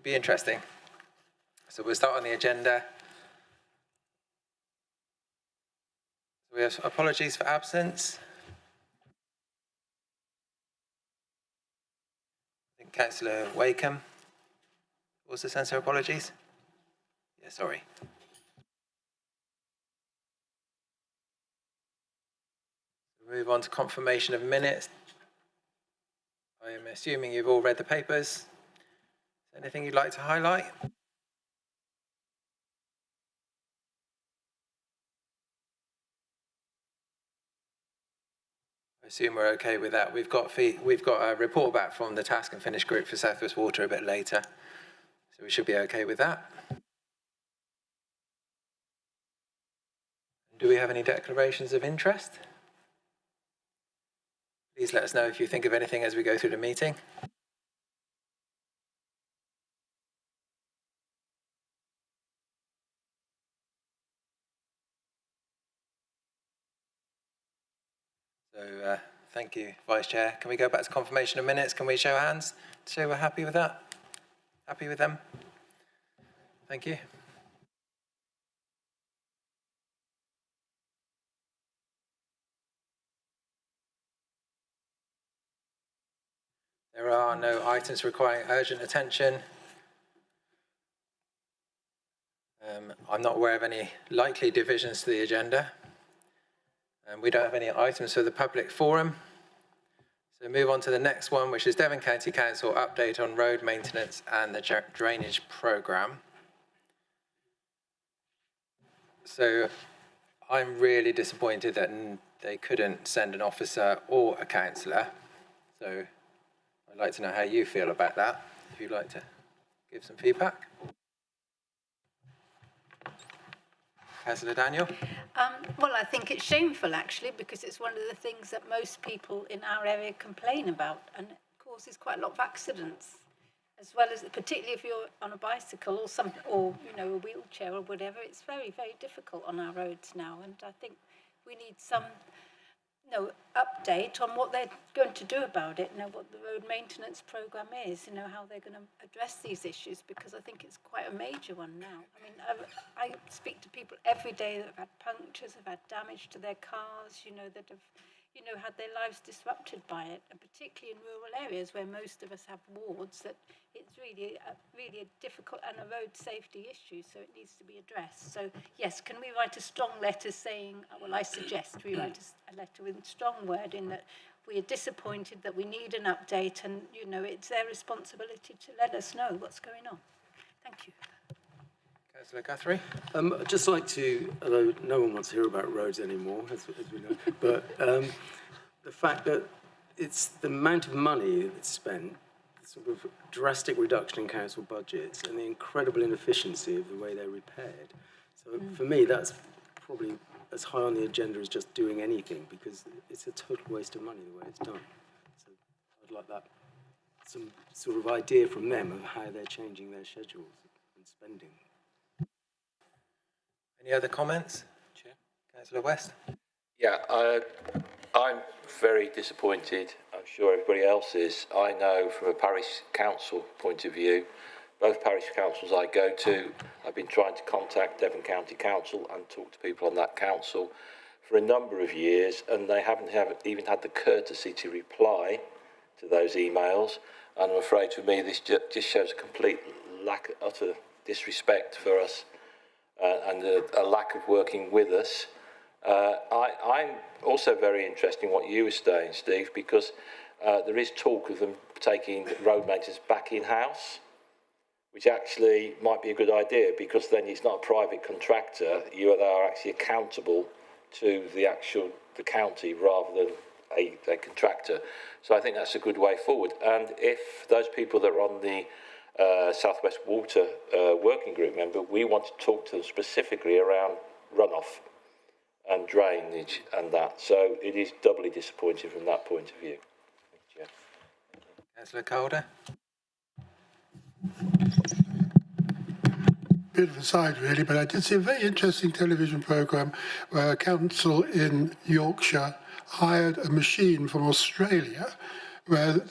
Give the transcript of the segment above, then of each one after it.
be interesting. So we'll start on the agenda. We have apologies for absence. I think Councillor Wakeham also sends her apologies. Yeah, sorry. Move on to confirmation of minutes. I am assuming you've all read the papers. Anything you'd like to highlight? I assume we're okay with that. We've got a report back from the Task and Finish group for South West Water a bit later, so we should be okay with that. Do we have any declarations of interest? Please let us know if you think of anything as we go through the meeting. So thank you, Vice Chair. Can we go back to confirmation of minutes? Can we show hands to show we're happy with that? Happy with them? Thank you. There are no items requiring urgent attention. I'm not aware of any likely divisions to the agenda. And we don't have any items for the public forum. So move on to the next one, which is Devon County Council update on road maintenance and the drainage programme. So I'm really disappointed that they couldn't send an officer or a councillor. So I'd like to know how you feel about that, if you'd like to give some feedback. Councillor Daniel? Well, I think it's shameful, actually, because it's one of the things that most people in our area complain about, and it causes quite a lot of accidents, as well as, particularly if you're on a bicycle or you know, a wheelchair or whatever. It's very, very difficult on our roads now, and I think we need some update on what they're going to do about it, what the road maintenance programme is, how they're going to address these issues, because I think it's quite a major one now. I mean, I speak to people every day that have had punctures, have had damage to their cars, that have, had their lives disrupted by it, and particularly in rural areas where most of us have wards, that it's really a difficult and a road safety issue, so it needs to be addressed. So yes, can we write a strong letter saying, well, I suggest we write a letter with strong wording that we are disappointed, that we need an update, and it's their responsibility to let us know what's going on. Thank you. Councillor Guthrie? I'd just like to, although no one wants to hear about roads anymore, as we know, but the fact that it's the amount of money that's spent, the sort of drastic reduction in council budgets, and the incredible inefficiency of the way they're repaired. So for me, that's probably as high on the agenda as just doing anything, because it's a total waste of money the way it's done. So I'd like that, some sort of idea from them of how they're changing their schedules and spending. Any other comments? Chair. Councillor West? Yeah, I'm very disappointed. I'm sure everybody else is. I know from a parish council point of view, both parish councils I go to, I've been trying to contact Devon County Council and talk to people on that council for a number of years, and they haven't even had the courtesy to reply to those emails. And I'm afraid for me this just shows a complete lack, utter disrespect for us. And a lack of working with us. I'm also very interested in what you were saying, Steve, because there is talk of them taking road maintenance back in-house, which actually might be a good idea, because then it's not a private contractor. They are actually accountable to the county rather than a contractor. So I think that's a good way forward. And if those people that are on the South West Water working group member, we want to talk to them specifically around runoff and drainage and that. So it is doubly disappointing from that point of view. Thank you. Councillor Calder? Bit of a side really, but I did see a very interesting television programme where a council in Yorkshire hired a machine from Australia where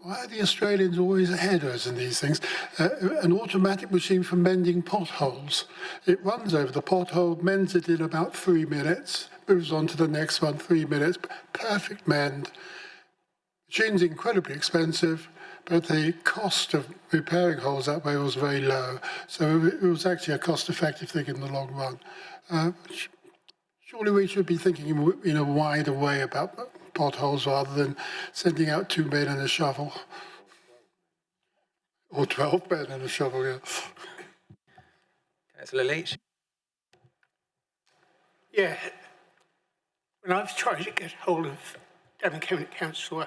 why are the Australians always ahead of us in these things? An automatic machine for mending potholes. It runs over the pothole, mends it in about 3 minutes, moves on to the next one, 3 minutes, perfect mend. Machine's incredibly expensive, but the cost of repairing holes that way was very low. So it was actually a cost-effective thing in the long run. Surely we should be thinking in a wider way about potholes rather than sending out 2 men and a shovel. Or 12 men and a shovel, yeah. Councillor Leach. Yeah, when I've tried to get hold of Devon County Council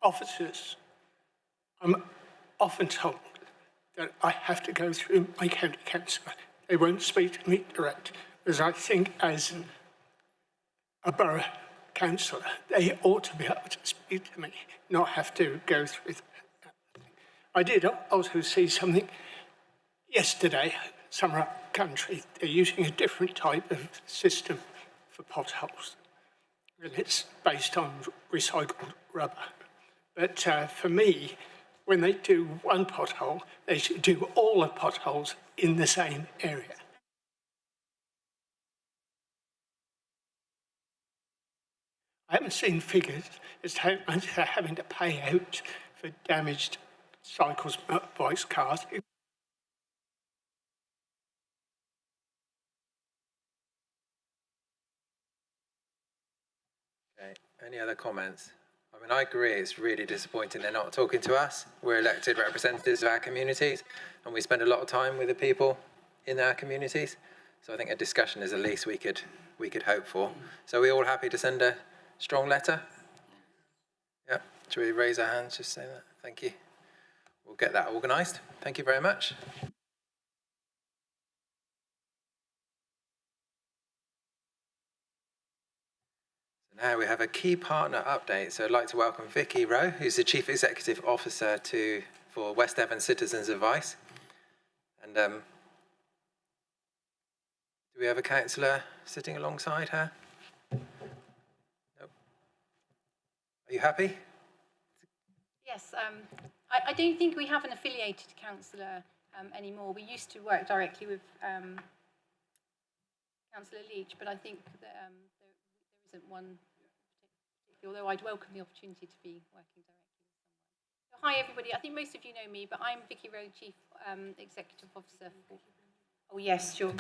officers, I'm often told that I have to go through my county councillor. They won't speak to me direct, because I think as a borough councillor, they ought to be able to speak to me, not have to go through that. I did also see something yesterday, somewhere up the country. They're using a different type of system for potholes, and it's based on recycled rubber. But for me, when they do one pothole, they should do all the potholes in the same area. I haven't seen figures as to how much they're having to pay out for damaged cycles, motorbikes, cars. Okay, any other comments? I mean, I agree, it's really disappointing they're not talking to us. We're elected representatives of our communities, and we spend a lot of time with the people in our communities. So I think a discussion is the least we could hope for. So are we all happy to send a strong letter? Yeah, should we raise our hands, just say that? Thank you. We'll get that organised. Thank you very much. So now we have a key partner update. So I'd like to welcome Vicky Rowe, who's the Chief Executive Officer for West Devon Citizens Advice. And do we have a councillor sitting alongside her? Nope. Are you happy? Yes, I don't think we have an affiliated councillor anymore. We used to work directly with Councillor Leach, but I think that there isn't one, although I'd welcome the opportunity to be working directly with someone. So hi everybody, I think most of you know me, but I'm Vicky Rowe, Chief Executive Officer for... Oh yes, sure.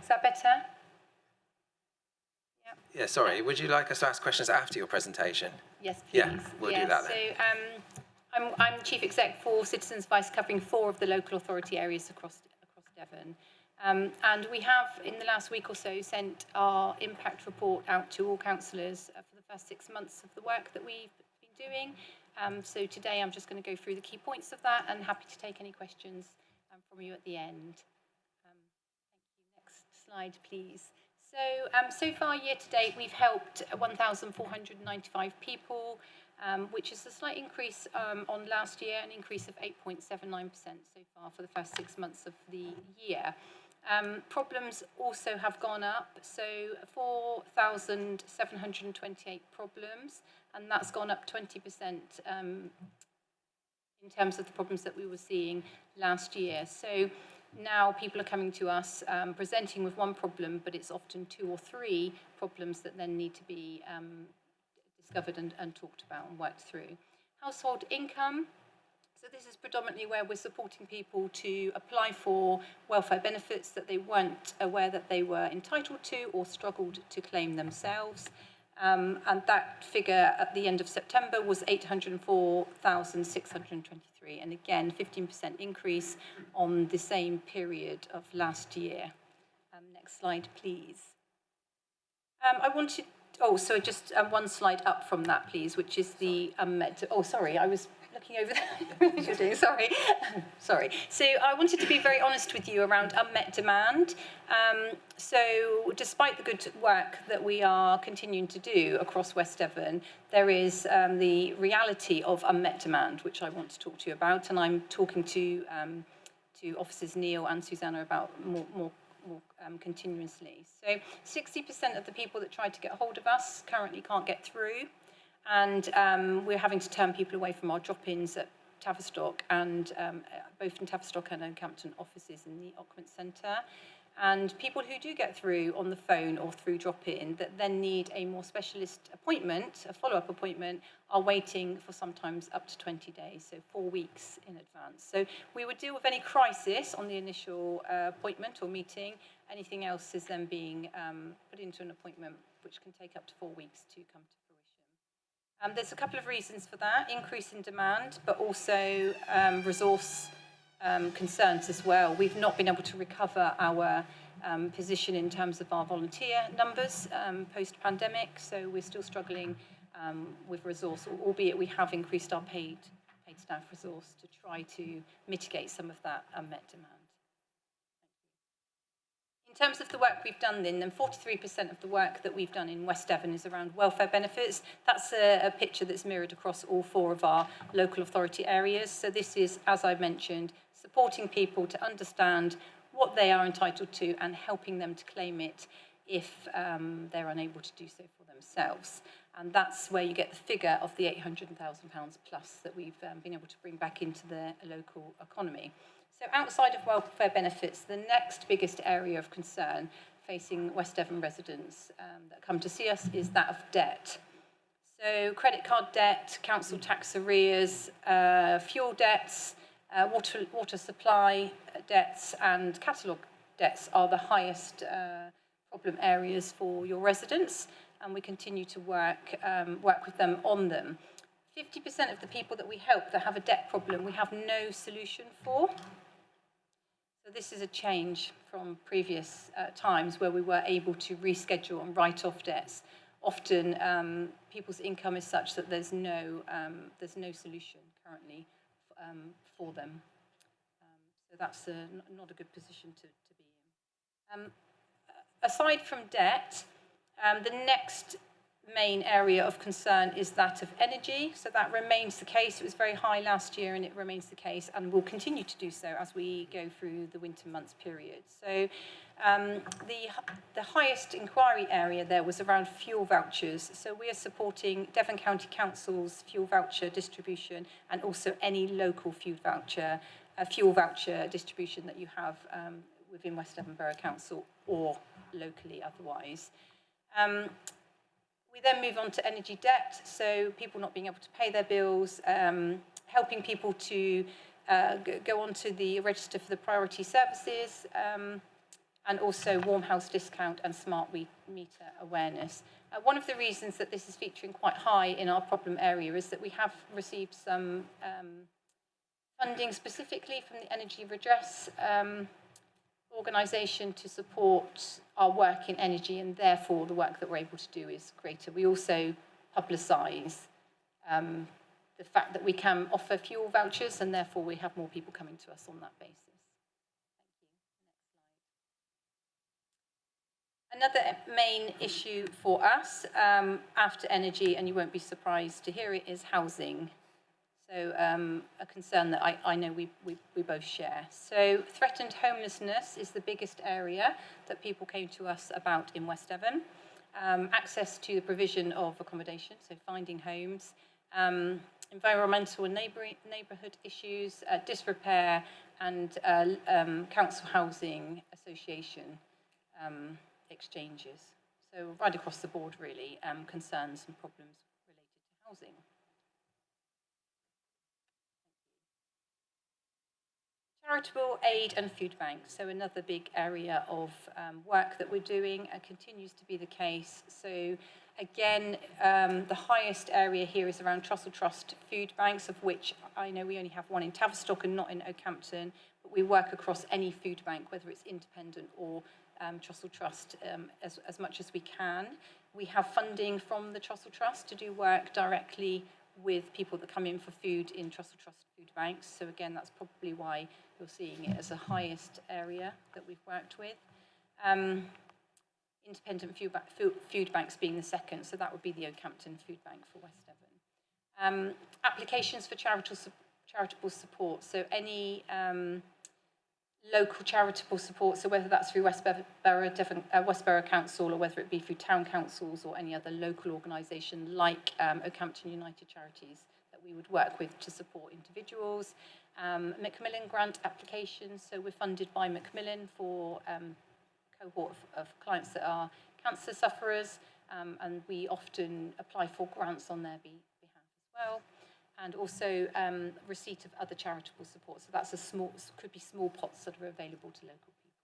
Is that better? Yeah, sorry. Would you like us to ask questions after your presentation? Yes, please. Yeah, we'll do that then. So I'm Chief Exec for Citizens Advice, covering 4 of the local authority areas across Devon. And we have, in the last week or so, sent our impact report out to all councillors for the first 6 months of the work that we've been doing. So today I'm just going to go through the key points of that, and happy to take any questions from you at the end. Thank you. Next slide, please. So far, year to date, we've helped 1,495 people, which is a slight increase on last year, an increase of 8.79% so far for the first 6 months of the year. Problems also have gone up, so 4,728 problems, and that's gone up 20% in terms of the problems that we were seeing last year. So now people are coming to us presenting with one problem, but it's often 2 or 3 problems that then need to be discovered and talked about and worked through. Household income. So this is predominantly where we're supporting people to apply for welfare benefits that they weren't aware that they were entitled to or struggled to claim themselves. And that figure at the end of September was 804,623, and again 15% increase on the same period of last year. Next slide, please. I wanted, so just one slide up from that, please, which is the unmet. Oh, sorry, I was looking over there. You're doing, sorry. Sorry. So I wanted to be very honest with you around unmet demand. So despite the good work that we are continuing to do across West Devon, there is the reality of unmet demand, which I want to talk to you about, and I'm talking to officers Neil and Susanna about more continuously. So 60% of the people that tried to get hold of us currently can't get through. And we're having to turn people away from our drop-ins at Tavistock and both in Tavistock and Okehampton offices in the Occupant Centre. And people who do get through on the phone or through drop-in that then need a more specialist appointment, a follow-up appointment, are waiting for sometimes up to 20 days, so 4 weeks in advance. So we would deal with any crisis on the initial appointment or meeting. Anything else is then being put into an appointment, which can take up to 4 weeks to come to fruition. There's a couple of reasons for that: increase in demand, but also resource concerns as well. We've not been able to recover our position in terms of our volunteer numbers post-pandemic, so we're still struggling with resource, albeit we have increased our paid staff resource to try to mitigate some of that unmet demand. In terms of the work we've done then 43% of the work that we've done in West Devon is around welfare benefits. That's a picture that's mirrored across all 4 of our local authority areas. So this is, as I mentioned, supporting people to understand what they are entitled to and helping them to claim it if they're unable to do so for themselves. And that's where you get the figure of the £800,000 plus that we've been able to bring back into the local economy. So outside of welfare benefits, the next biggest area of concern facing West Devon residents that come to see us is that of debt. So credit card debt, council tax arrears, fuel debts, water supply debts and catalogue debts are the highest problem areas for your residents, and we continue to work with them on them. 50% of the people that we help that have a debt problem, we have no solution for. So this is a change from previous times where we were able to reschedule and write off debts. Often people's income is such that there's no solution currently for them. So that's not a good position to be in. Aside from debt, the next main area of concern is that of energy. So that remains the case. It was very high last year and it remains the case and will continue to do so as we go through the winter months period. So the highest inquiry area there was around fuel vouchers. So we are supporting Devon County Council's fuel voucher distribution and also any local fuel voucher distribution that you have within West Devon Borough Council or locally otherwise. We then move on to energy debt, so people not being able to pay their bills, helping people to go onto the register for the priority services, and also warm house discount and smart meter awareness. One of the reasons that this is featuring quite high in our problem area is that we have received some funding specifically from the Energy Redress organisation to support our work in energy, and therefore the work that we're able to do is greater. We also publicise the fact that we can offer fuel vouchers, and therefore we have more people coming to us on that basis. Thank you. Next slide. Another main issue for us after energy, and you won't be surprised to hear it, is housing. So a concern that I know we both share. So threatened homelessness is the biggest area that people came to us about in West Devon. Access to the provision of accommodation, so finding homes, environmental and neighbourhood issues, disrepair, and council housing association exchanges. So right across the board, really, concerns and problems related to housing. Charitable aid and food banks, so another big area of work that we're doing and continues to be the case. So again, the highest area here is around Trussell Trust food banks, of which I know we only have one in Tavistock and not in Okehampton, but we work across any food bank, whether it's independent or Trussell Trust, as much as we can. We have funding from the Trussell Trust to do work directly with people that come in for food in Trussell Trust food banks. So again, that's probably why you're seeing it as the highest area that we've worked with. Independent food banks being the second, so that would be the Okehampton Food Bank for West Devon. Applications for charitable support, so any local charitable support, so whether that's through West Borough Council or whether it be through town councils or any other local organisation like Oakhampton United Charities that we would work with to support individuals. Macmillan grant applications, so we're funded by Macmillan for cohort of clients that are cancer sufferers, and we often apply for grants on their behalf as well. And also receipt of other charitable support. So that's could be small pots that are available to local people.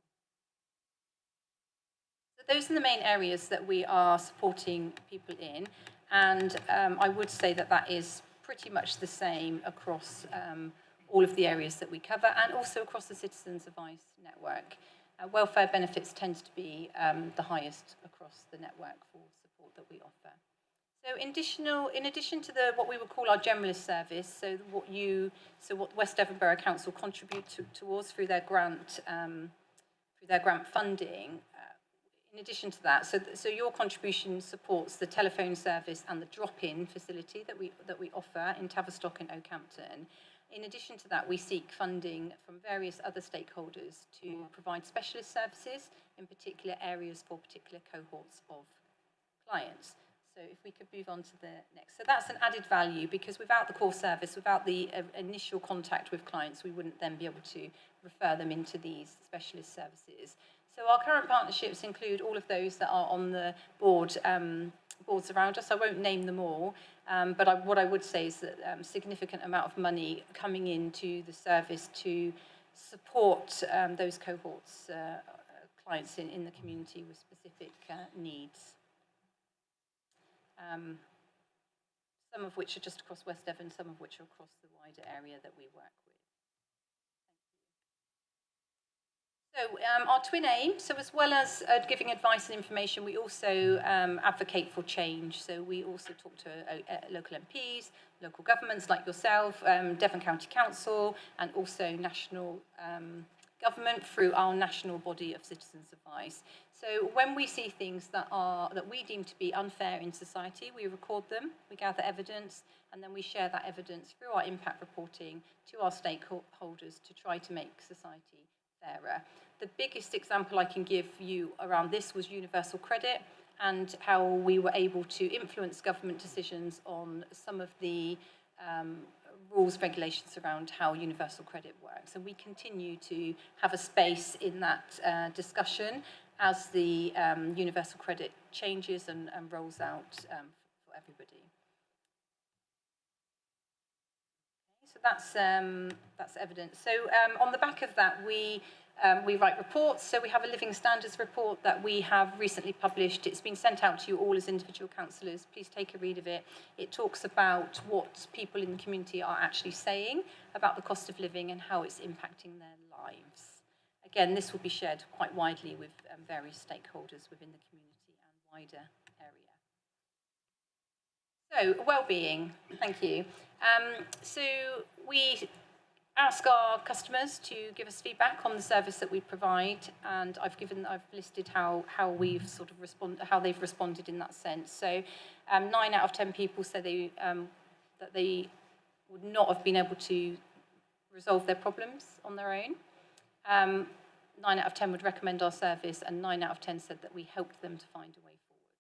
So those are the main areas that we are supporting people in. And I would say that that is pretty much the same across all of the areas that we cover and also across the Citizens Advice network. Welfare benefits tends to be the highest across the network for support that we offer. So in addition to what we would call our generalist service, so what West Devon Borough Council contribute towards through their grant funding. In addition to that, so your contribution supports the telephone service and the drop-in facility that we offer in Tavistock and Oakhampton. In addition to that, we seek funding from various other stakeholders to provide specialist services in particular areas for particular cohorts of clients. So if we could move on to the next. So that's an added value because without the core service, without the initial contact with clients, we wouldn't then be able to refer them into these specialist services. So our current partnerships include all of those that are on the boards around us. I won't name them all, but what I would say is that significant amount of money coming into the service to support those cohorts, clients in the community with specific needs. Some of which are just across West Devon, some of which are across the wider area that we work with. So our twin aim, so as well as giving advice and information, we also advocate for change. So we also talk to local MPs, local governments like yourself, Devon County Council, and also national government through our national body of Citizens Advice. So when we see things that we deem to be unfair in society, we record them, we gather evidence, and then we share that evidence through our impact reporting to our stakeholders to try to make society fairer. The biggest example I can give you around this was universal credit and how we were able to influence government decisions on some of the rules, regulations around how universal credit works. And we continue to have a space in that discussion as the universal credit changes and rolls out for everybody. So that's evidence. So on the back of that, we write reports. So we have a living standards report that we have recently published. It's been sent out to you all as individual councillors. Please take a read of it. It talks about what people in the community are actually saying about the cost of living and how it's impacting their lives. Again, this will be shared quite widely with various stakeholders within the community and wider area. So, well-being, thank you. So we ask our customers to give us feedback on the service that we provide, and I've listed how we've sort of how they've responded in that sense. So 9 out of 10 people said that they would not have been able to resolve their problems on their own. 9 out of 10 would recommend our service, and 9 out of 10 said that we helped them to find a way forward.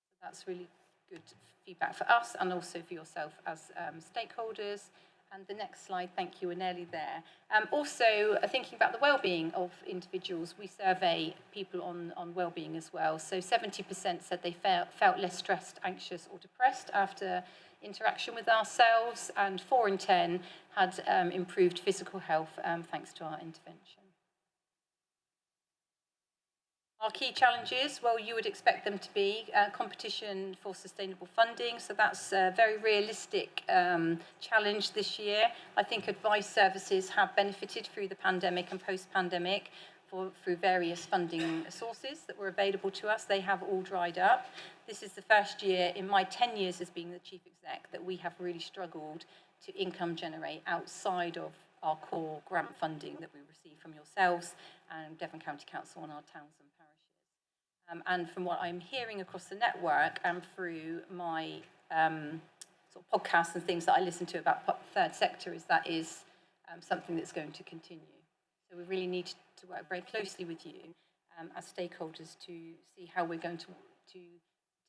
So that's really good feedback for us and also for yourself as stakeholders. And the next slide, thank you, we're nearly there. Also, thinking about the well-being of individuals, we survey people on well-being as well. So 70% said they felt less stressed, anxious or depressed after interaction with ourselves, and 4 in 10 had improved physical health thanks to our intervention. Our key challenges, well, you would expect them to be competition for sustainable funding. So that's a very realistic challenge this year. I think advice services have benefited through the pandemic and post-pandemic through various funding sources that were available to us. They have all dried up. This is the first year in my 10 years as being the chief exec that we have really struggled to income generate outside of our core grant funding that we receive from yourselves and Devon County Council and our towns and parishes. And from what I'm hearing across the network and through my sort of podcasts and things that I listen to about third sector, is that is something that's going to continue. So we really need to work very closely with you as stakeholders to see how we're going to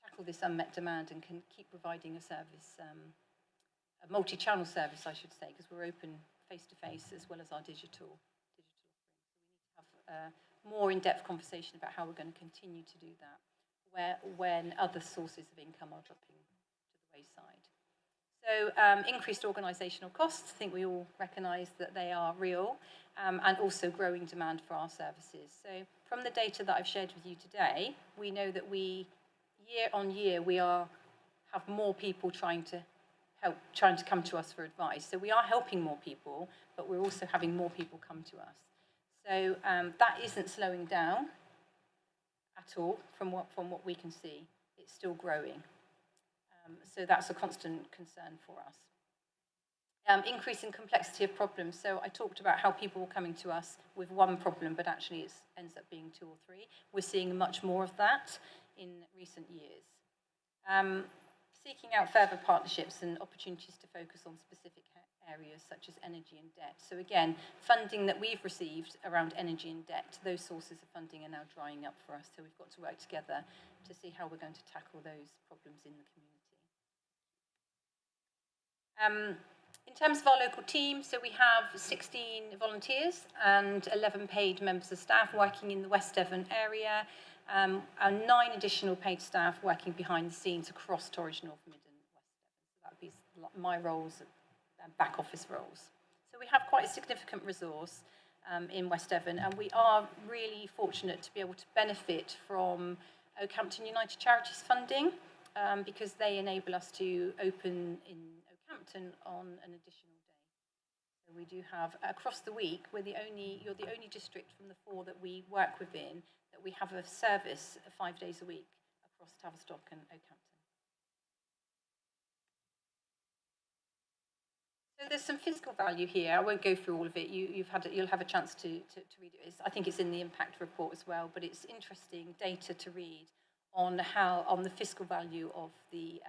tackle this unmet demand and can keep providing a service, a multi-channel service, I should say, because we're open face-to-face as well as our digital offerings. So we need to have a more in-depth conversation about how we're going to continue to do that when other sources of income are dropping to the wayside. So increased organisational costs, I think we all recognise that they are real, and also growing demand for our services. So from the data that I've shared with you today, we know that year on year, we have more people trying to come to us for advice. So we are helping more people, but we're also having more people come to us. So that isn't slowing down at all from what we can see. It's still growing. So that's a constant concern for us. Increasing complexity of problems. So I talked about how people were coming to us with one problem, but actually it ends up being 2 or 3. We're seeing much more of that in recent years. Seeking out further partnerships and opportunities to focus on specific areas such as energy and debt. So again, funding that we've received around energy and debt, those sources of funding are now drying up for us. So we've got to work together to see how we're going to tackle those problems in the community. In terms of our local team, so we have 16 volunteers and 11 paid members of staff working in the West Devon area, and 9 additional paid staff working behind the scenes across Torridge, North Midden, West Devon. So that would be my roles, back office roles. So we have quite a significant resource in West Devon, and we are really fortunate to be able to benefit from Oakhampton United Charities funding, because they enable us to open in Oakhampton on an additional day. So we do have, across the week, you're the only district from the 4 that we work within that we have a service 5 days a week across Tavistock and Oakhampton. So there's some physical value here. I won't go through all of it. You'll have a chance to read it. I think it's in the impact report as well, but it's interesting data to read on the fiscal value of the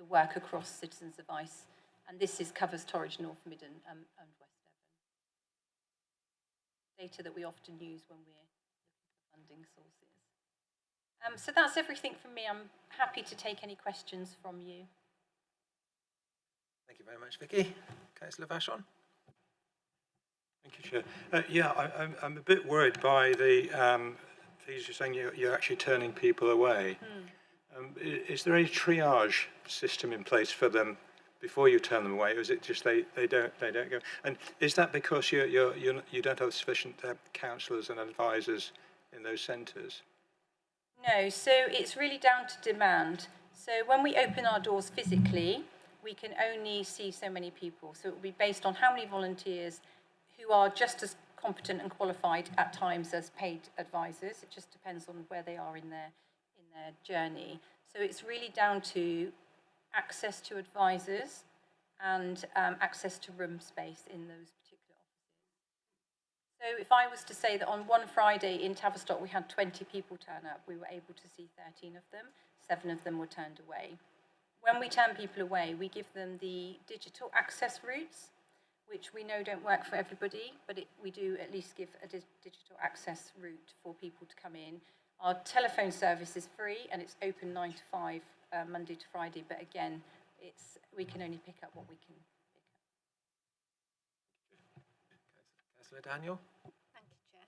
work across Citizens Advice, and this covers Torridge, North Midden, and West Devon. Data that we often use when we're looking for funding sources. So that's everything from me. I'm happy to take any questions from you. Thank you very much, Vicky. Councillor Vachon. Thank you, Chair. I'm a bit worried by the things you're saying you're actually turning people away. Is there any triage system in place for them before you turn them away, or is it just they don't go? And is that because you don't have sufficient counsellors and advisors in those centres? No, so it's really down to demand. So when we open our doors physically, we can only see so many people. So it will be based on how many volunteers who are just as competent and qualified at times as paid advisors. It just depends on where they are in their journey. So it's really down to access to advisors and access to room space in those particular offices. So if I was to say that on one Friday in Tavistock we had 20 people turn up, we were able to see 13 of them, 7 of them were turned away. When we turn people away, we give them the digital access routes, which we know don't work for everybody, but we do at least give a digital access route for people to come in. Our telephone service is free and it's open 9 to 5, Monday to Friday, but again, we can only pick up what we can pick up. Councillor Daniel. Thank you, Chair.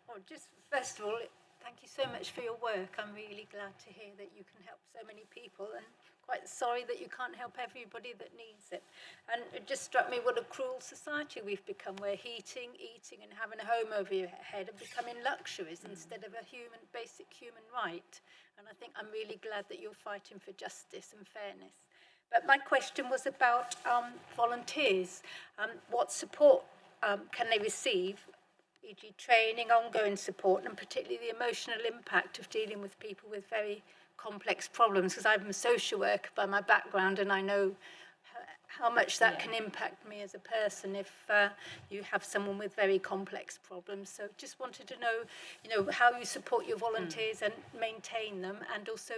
Well, just first of all, thank you so much for your work. I'm really glad to hear that you can help so many people, and quite sorry that you can't help everybody that needs it. And it just struck me what a cruel society we've become, where eating, and having a home over your head are becoming luxuries instead of a basic human right. And I think I'm really glad that you're fighting for justice and fairness. But my question was about volunteers. What support can they receive, e.g. training, ongoing support, and particularly the emotional impact of dealing with people with very complex problems? Because I'm a social worker by my background, and I know how much that can impact me as a person if you have someone with very complex problems. So just wanted to know, how you support your volunteers and maintain them, and also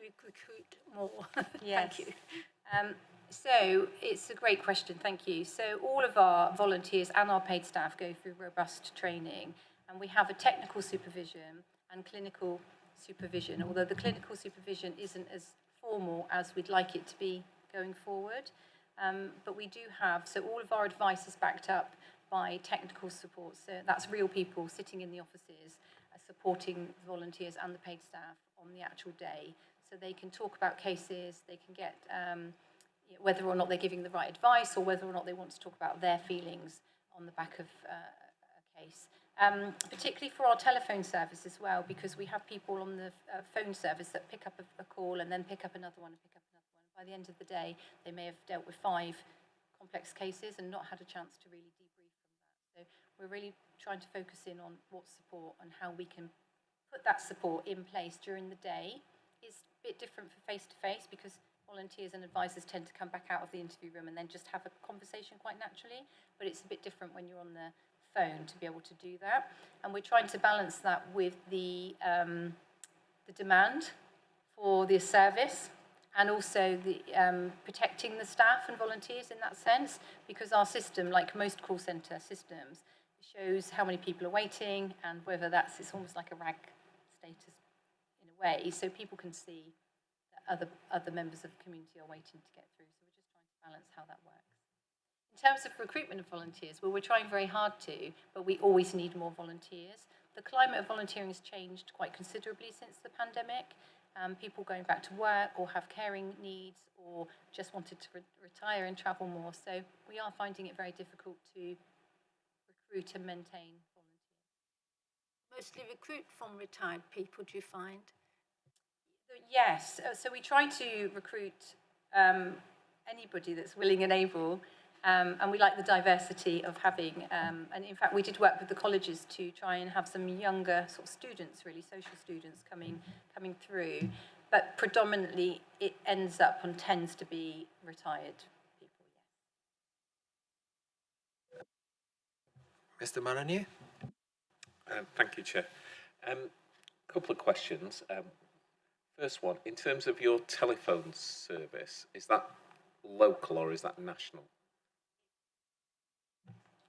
recruit more. Yes. Thank you. So it's a great question, thank you. So all of our volunteers and our paid staff go through robust training, and we have a technical supervision and clinical supervision, although the clinical supervision isn't as formal as we'd like it to be going forward. But we do have, so all of our advice is backed up by technical support. So that's real people sitting in the offices, supporting the volunteers and the paid staff on the actual day. So they can talk about cases, they can get whether or not they're giving the right advice or whether or not they want to talk about their feelings on the back of a case. Particularly for our telephone service as well, because we have people on the phone service that pick up a call and then pick up another one and pick up another one. By the end of the day, they may have dealt with 5 complex cases and not had a chance to really debrief from that. So we're really trying to focus in on what support and how we can put that support in place during the day. It's a bit different for face-to-face because volunteers and advisors tend to come back out of the interview room and then just have a conversation quite naturally, but it's a bit different when you're on the phone to be able to do that. And we're trying to balance that with the demand for the service and also the protecting the staff and volunteers in that sense, because our system, like most call centre systems, shows how many people are waiting and whether it's almost like a RAG status in a way, so people can see other members of the community are waiting to get through. So we're just trying to balance how that works. In terms of recruitment of volunteers, well, we're trying very hard to, but we always need more volunteers. The climate of volunteering has changed quite considerably since the pandemic. People going back to work or have caring needs or just wanted to retire and travel more. So we are finding it very difficult to recruit and maintain volunteers. Mostly recruit from retired people, do you find? Yes, so we try to recruit anybody that's willing and able, and we like the diversity of having, and in fact we did work with the colleges to try and have some younger sort of students, really social students coming through, but predominantly it ends up and tends to be retired people. Mr. Molyneux? Thank you, Chair. Couple of questions. First one, in terms of your telephone service, is that local or is that national?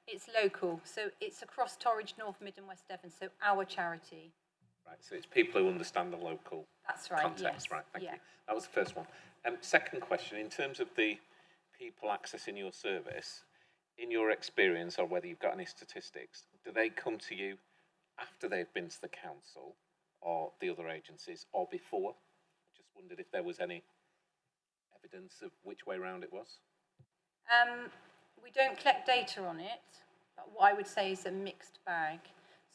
It's local, so it's across Torridge, North Mid and West Devon, so our charity. Right, so it's people who understand the local That's right, context, yes. right, thank Yeah. you. That was the first one. Second question, in terms of the people accessing your service, in your experience or whether you've got any statistics, do they come to you after they've been to the council or the other agencies or before? I just wondered if there was any evidence of which way round it was. We don't collect data on it, but what I would say is a mixed bag.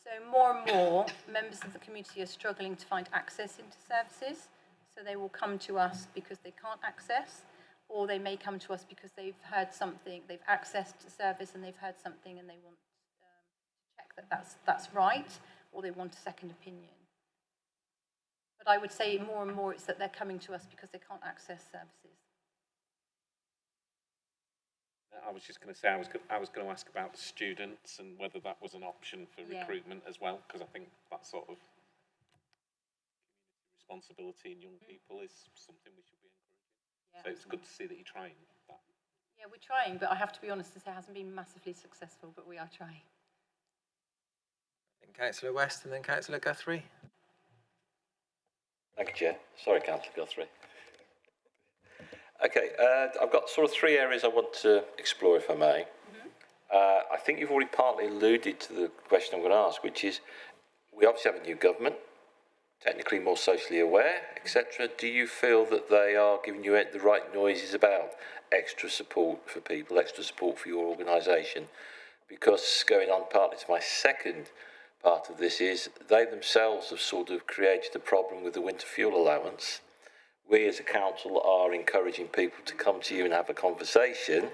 So more and more members of the community are struggling to find access into services. So they will come to us because they can't access, or they may come to us because they've heard something, they've accessed a service and they've heard something and they want to check that that's right, or they want a second opinion. But I would say more and more it's that they're coming to us because they can't access services. I was just going to say, I was going to ask about students and whether that was an option for recruitment as well, because I think that sort of community responsibility in young people is something we should be encouraging. So it's good to see that you're trying that. Yeah, we're trying, but I have to be honest and say it hasn't been massively successful, but we are trying. And Councillor West and then Councillor Guthrie. Thank you, Chair. Sorry, Councillor Guthrie. Okay, I've got sort of 3 areas I want to explore, if I may. I think you've already partly alluded to the question I'm going to ask, which is, we obviously have a new government, technically more socially aware, etc. Do you feel that they are giving you the right noises about extra support for people, extra support for your organisation? Because going on partly to my second part of this is, they themselves have sort of created a problem with the winter fuel allowance. We as a council are encouraging people to come to you and have a conversation,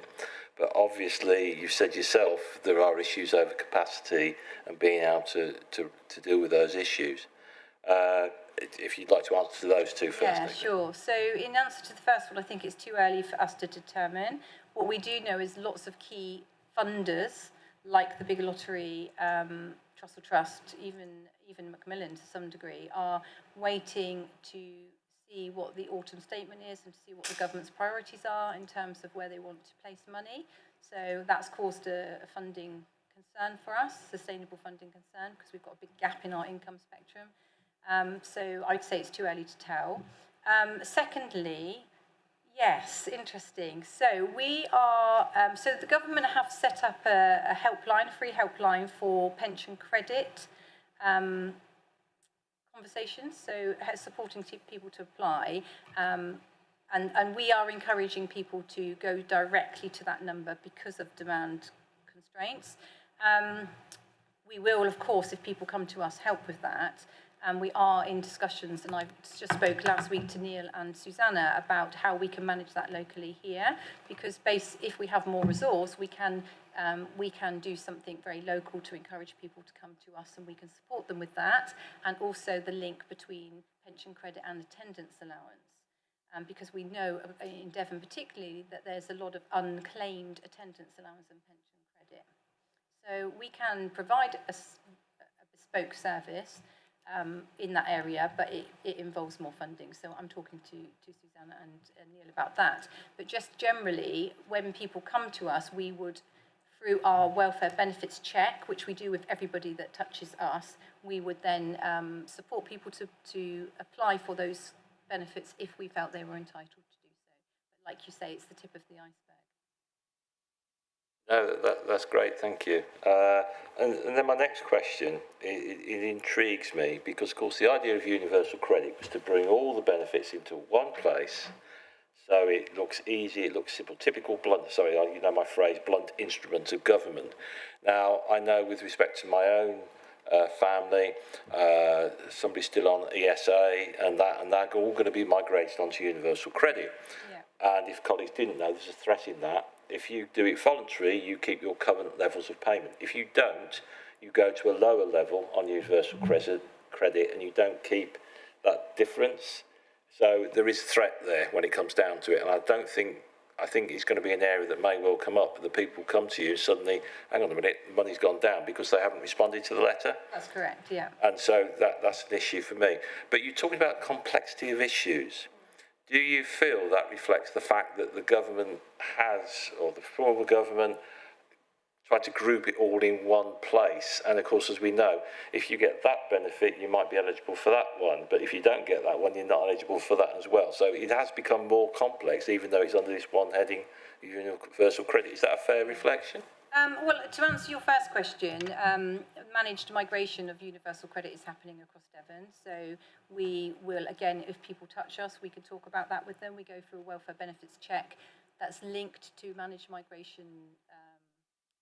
but obviously you've said yourself there are issues over capacity and being able to deal with those issues. If you'd like to answer those 2 first. Yeah, sure. So in answer to the first one, I think it's too early for us to determine. What we do know is lots of key funders, like the Big Lottery, Trussell Trust, even Macmillan to some degree, are waiting to see what the autumn statement is and to see what the government's priorities are in terms of where they want to place money. So that's caused a funding concern for us, sustainable funding concern, because we've got a big gap in our income spectrum. So I'd say it's too early to tell. Secondly, yes, interesting. So we are, so the government have set up a helpline, a free helpline for pension credit conversations, so supporting people to apply. And we are encouraging people to go directly to that number because of demand constraints. We will, of course, if people come to us, help with that. And we are in discussions, and I just spoke last week to Neil and Susanna about how we can manage that locally here, because if we have more resource, we can do something very local to encourage people to come to us, and we can support them with that, and also the link between pension credit and attendance allowance. Because we know, in Devon particularly, that there's a lot of unclaimed attendance allowance and pension credit. So we can provide a bespoke service in that area, but it involves more funding. So I'm talking to Susanna and Neil about that. But just generally, when people come to us, we would, through our welfare benefits check, which we do with everybody that touches us, we would then support people to apply for those benefits if we felt they were entitled to do so. But like you say, it's the tip of the iceberg. No, that's great, thank you. And then my next question, it intrigues me, because of course the idea of universal credit was to bring all the benefits into one place, so it looks easy, it looks simple, typical blunt, sorry, you know my phrase, blunt instrument of government. Now, I know with respect to my own family, somebody's still on ESA, and they're all going to be migrated onto universal credit. Yeah. And if colleagues didn't know, there's a threat in that. If you do it voluntary, you keep your current levels of payment. If you don't, you go to a lower level on universal credit, and you don't keep that difference. So there is threat there when it comes down to it, and I think it's going to be an area that may well come up. The people come to you and suddenly, hang on a minute, the money's gone down because they haven't responded to the letter. That's correct, yeah. And so that's an issue for me. But you're talking about complexity of issues. Do you feel that reflects the fact that the government has, or the former government, tried to group it all in one place? And of course, as we know, if you get that benefit, you might be eligible for that one. But if you don't get that one, you're not eligible for that as well. So it has become more complex, even though it's under this one heading, universal credit. Is that a fair reflection? Well, to answer your first question, managed migration of universal credit is happening across Devon. So we will, again, if people touch us, we can talk about that with them. We go through a welfare benefits check that's linked to managed migration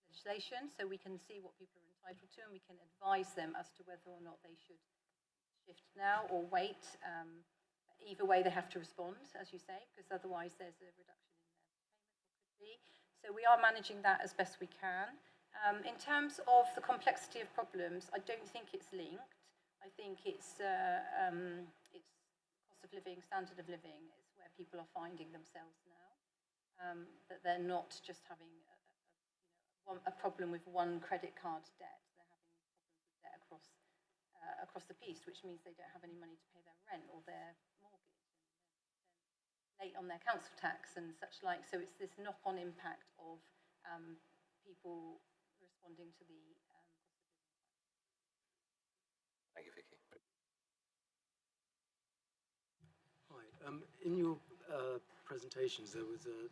legislation, so we can see what people are entitled to, and we can advise them as to whether or not they should shift now or wait. Either way, they have to respond, as you say, because otherwise there's a reduction in their payment, or could be. So we are managing that as best we can. In terms of the complexity of problems, I don't think it's linked. I think it's cost of living, standard of living is where people are finding themselves now. That they're not just having a problem with one credit card debt. They're having problems with debt across the piece, which means they don't have any money to pay their rent or their mortgage, and late on their council tax and such like. So it's this knock-on impact of people responding to the Thank you, Vicky. Hi. In your presentations, there was a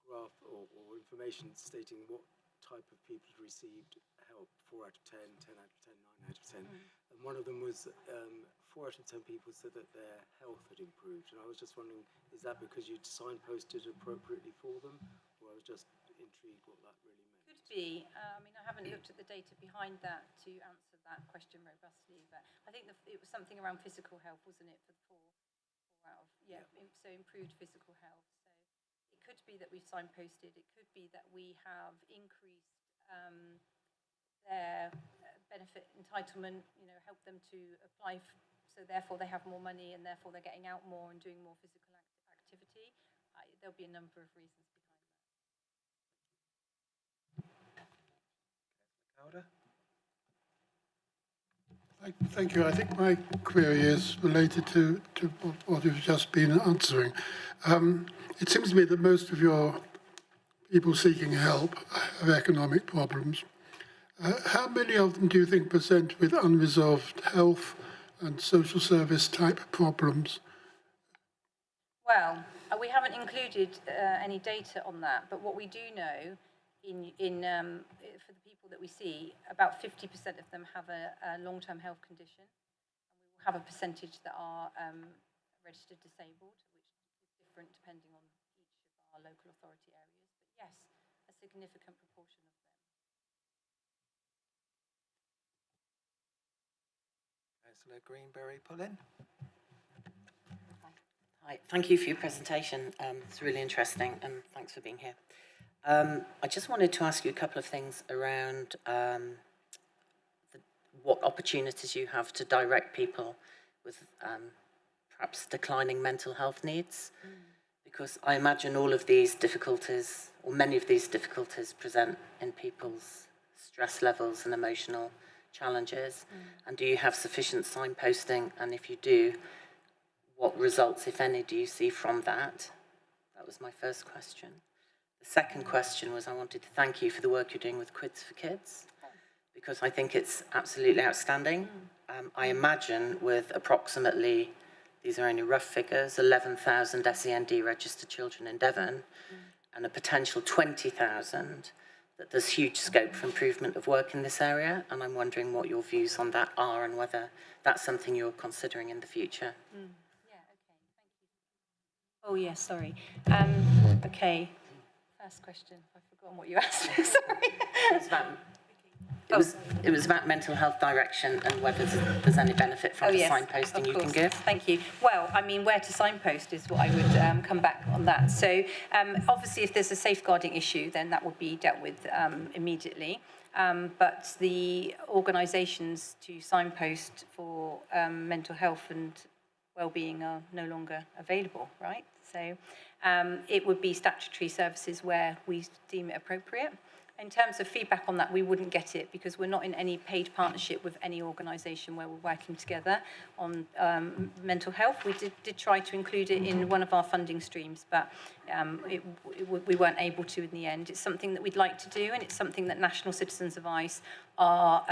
graph or information stating what type of people received help: 4 out of 10, 10 out of 10, 9 out of 10. And one of them was 4 out of 10 people said that their health had improved. And I was just wondering, is that because you'd signposted appropriately for them? Or I was just intrigued what that really meant. Could be. I mean, I haven't looked at the data behind that to answer that question robustly, but I think it was something around physical health, wasn't it, for the 4 out of, so improved physical health. So it could be that we've signposted, it could be that we have increased their benefit entitlement, help them to apply, so therefore they have more money and therefore they're getting out more and doing more physical activity. There'll be a number of reasons behind that. Thank you. I think my query is related to what you've just been answering. It seems to me that most of your people seeking help have economic problems. How many of them do you think present with unresolved health and social service type problems? Well, we haven't included any data on that, but what we do know for the people that we see, about 50% of them have a long-term health condition, and we will have a percentage that are registered disabled, which is different depending on each of our local authority areas. But yes, a significant proportion of them. Councillor Greenberry-Pullin. Hi, thank you for your presentation. It's really interesting, and thanks for being here. I just wanted to ask you a couple of things around what opportunities you have to direct people with perhaps declining mental health needs, because I imagine all of these difficulties, or many of these difficulties, present in people's stress levels and emotional challenges. And do you have sufficient signposting? And if you do, what results, if any, do you see from that? That was my first question. The second question was, I wanted to thank you for the work you're doing with Quids for Kids, because I think it's absolutely outstanding. I imagine with approximately, these are only rough figures, 11,000 SEND registered children in Devon, and a potential 20,000, that there's huge scope for improvement of work in this area, and I'm wondering what your views on that are and whether that's something you're considering in the future. Oh, yes, sorry. Okay, first question. I've forgotten what you asked me, sorry. It was about mental health direction and whether there's any benefit from the signposting you can give. Thank you. Well, I mean, where to signpost is what I would come back on that. So, obviously, if there's a safeguarding issue, then that would be dealt with immediately. But the organisations to signpost for mental health and well-being are no longer available, right? So it would be statutory services where we deem it appropriate. In terms of feedback on that, we wouldn't get it because we're not in any paid partnership with any organisation where we're working together on mental health. We did try to include it in one of our funding streams, but we weren't able to in the end. It's something that we'd like to do, and it's something that National Citizens Advice are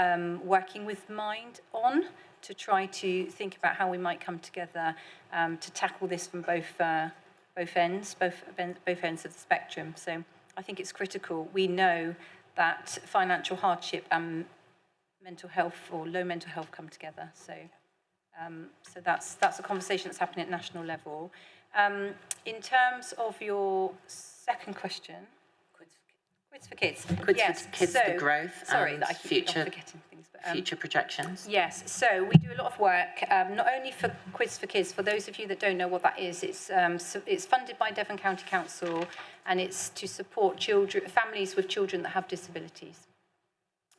working with Mind on, to try to think about how we might come together to tackle this from both ends of the spectrum. So I think it's critical. We know that financial hardship and mental health or low mental health come together. So, so that's a conversation that's happening at national level. In terms of your second question, Quids for Kids. Quids for Kids, the growth and I keep forgetting things. Future projections. Yes, so we do a lot of work, not only for Quids for Kids. For those of you that don't know what that is, it's funded by Devon County Council, and it's to support families with children that have disabilities.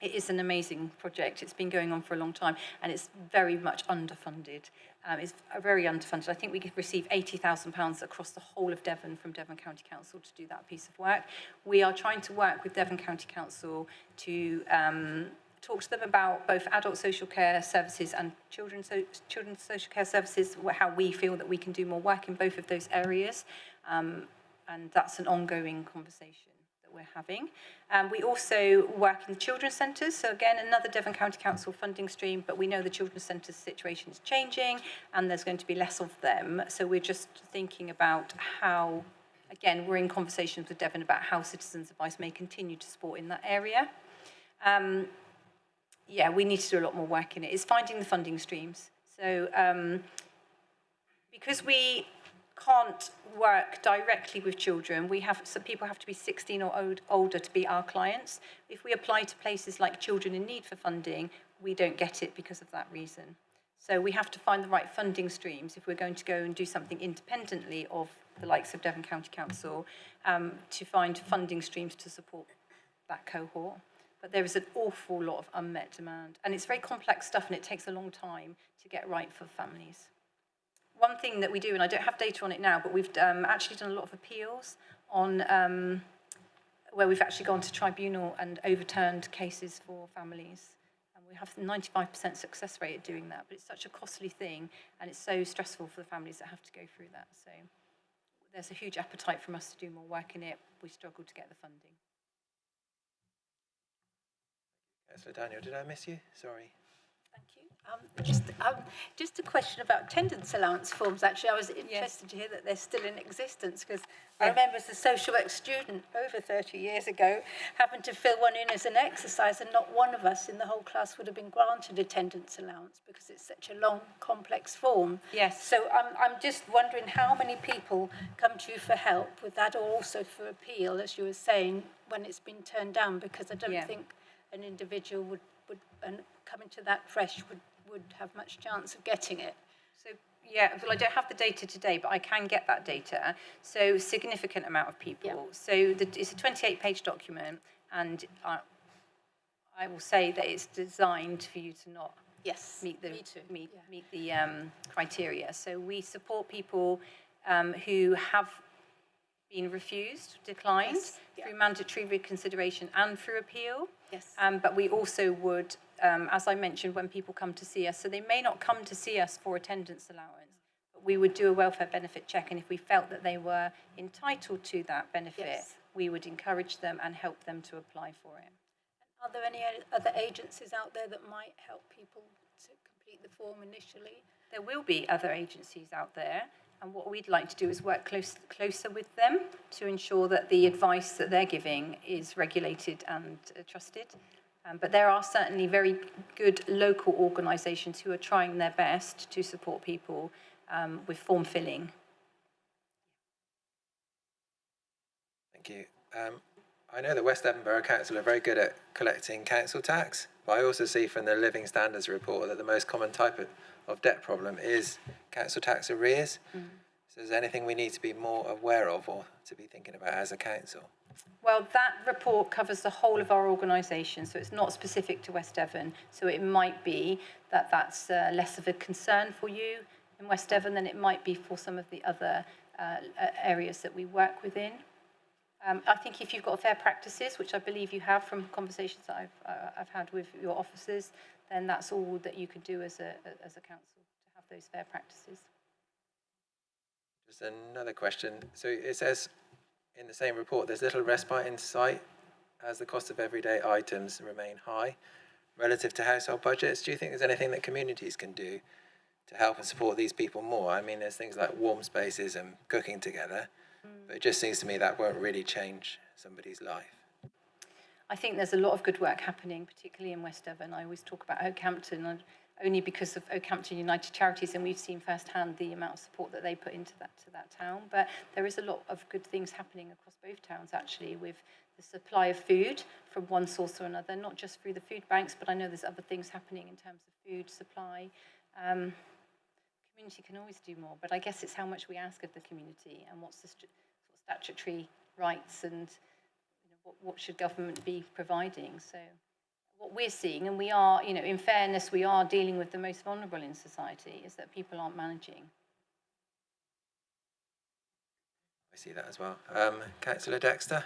It is an amazing project. It's been going on for a long time, and it's very much underfunded. It's very underfunded. I think we could receive £80,000 across the whole of Devon from Devon County Council to do that piece of work. We are trying to work with Devon County Council to talk to them about both adult social care services and children's social care services, how we feel that we can do more work in both of those areas. And that's an ongoing conversation that we're having. We also work in the children's centres. So again, another Devon County Council funding stream, but we know the children's centres situation is changing and there's going to be less of them. So we're just thinking about how, again, we're in conversations with Devon about how Citizens Advice may continue to support in that area. Yeah, we need to do a lot more work in it. It's finding the funding streams. So because we can't work directly with children, some people have to be 16 or older to be our clients. If we apply to places like Children in Need for funding, we don't get it because of that reason. So we have to find the right funding streams if we're going to go and do something independently of the likes of Devon County Council, to find funding streams to support that cohort. But there is an awful lot of unmet demand. And it's very complex stuff, and it takes a long time to get right for families. One thing that we do, and I don't have data on it now, but we've actually done a lot of appeals on where we've actually gone to tribunal and overturned cases for families. And we have 95% success rate at doing that, but it's such a costly thing, and it's so stressful for the families that have to go through that. So there's a huge appetite from us to do more work in it. We struggle to get the funding. Councillor Daniel, did I miss you? Sorry. Thank you. Just a question about attendance allowance forms. Actually, I was interested to hear that they're still in existence, because I remember as a social work student over 30 years ago having to fill one in as an exercise, and not one of us in the whole class would have been granted attendance allowance because it's such a long, complex form. Yes. So I'm just wondering how many people come to you for help with that, or also for appeal, as you were saying, when it's been turned down, because I don't think an individual would and coming to that fresh would have much chance of getting it. So, yeah, well, I don't have the data today, but I can get that data. So, significant amount of people. Yeah. So, it's a 28-page document, and I will say that it's designed for you to not meet the criteria. So, we support people who have been refused, declined, through mandatory reconsideration and through appeal. Yes. But we also would, as I mentioned, when people come to see us, so they may not come to see us for attendance allowance, but we would do a welfare benefit check, and if we felt that they were entitled to that benefit, we would encourage them and help them to apply for it. Are there any other agencies out there that might help people to complete the form initially? There will be other agencies out there. And what we'd like to do is work closer with them to ensure that the advice that they're giving is regulated and trusted. But there are certainly very good local organisations who are trying their best to support people with form filling. Thank you. I know the West Devon Borough Council are very good at collecting council tax, but I also see from the Living Standards report that the most common type of debt problem is council tax arrears. So is there anything we need to be more aware of or to be thinking about as a council? Well, that report covers the whole of our organisation, so it's not specific to West Devon. So it might be that that's less of a concern for you in West Devon than it might be for some of the other areas that we work within. I think if you've got fair practices, which I believe you have from conversations that I've had with your officers, then that's all that you could do as a council, to have those fair practices. Just another question. So it says in the same report, there's little respite in sight as the cost of everyday items remain high relative to household budgets. Do you think there's anything that communities can do to help and support these people more? I mean, there's things like warm spaces and cooking together, but it just seems to me that won't really change somebody's life. I think there's a lot of good work happening, particularly in West Devon. I always talk about Oakhampton, only because of Oakhampton United Charities, and we've seen firsthand the amount of support that they put into that town. But there is a lot of good things happening across both towns, actually, with the supply of food from one source or another, not just through the food banks, but I know there's other things happening in terms of food supply. Community can always do more, but I guess it's how much we ask of the community and what's the statutory rights and what should government be providing. So what we're seeing, and we are, in fairness, we are dealing with the most vulnerable in society, is that people aren't managing. I see that as well. Councillor Dexter?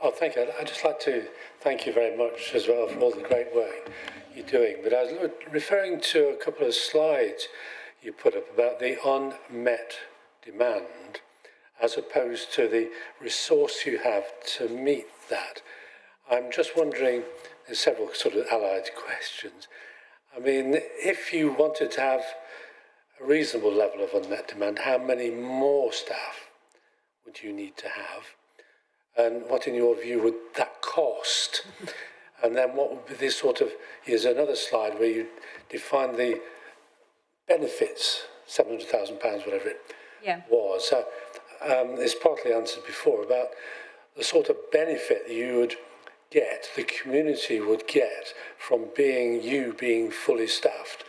Oh, thank you. I'd just like to thank you very much as well for all the great work you're doing. But I was referring to a couple of slides you put up about the unmet demand as opposed to the resource you have to meet that. I'm just wondering, there's several sort of allied questions. I mean, if you wanted to have a reasonable level of unmet demand, how many more staff would you need to have? And what, in your view, would that cost? And then what would be this sort of, here's another slide where you define the benefits, £700,000, whatever it was. So it's partly answered before about the sort of benefit you would get, the community would get from being fully staffed.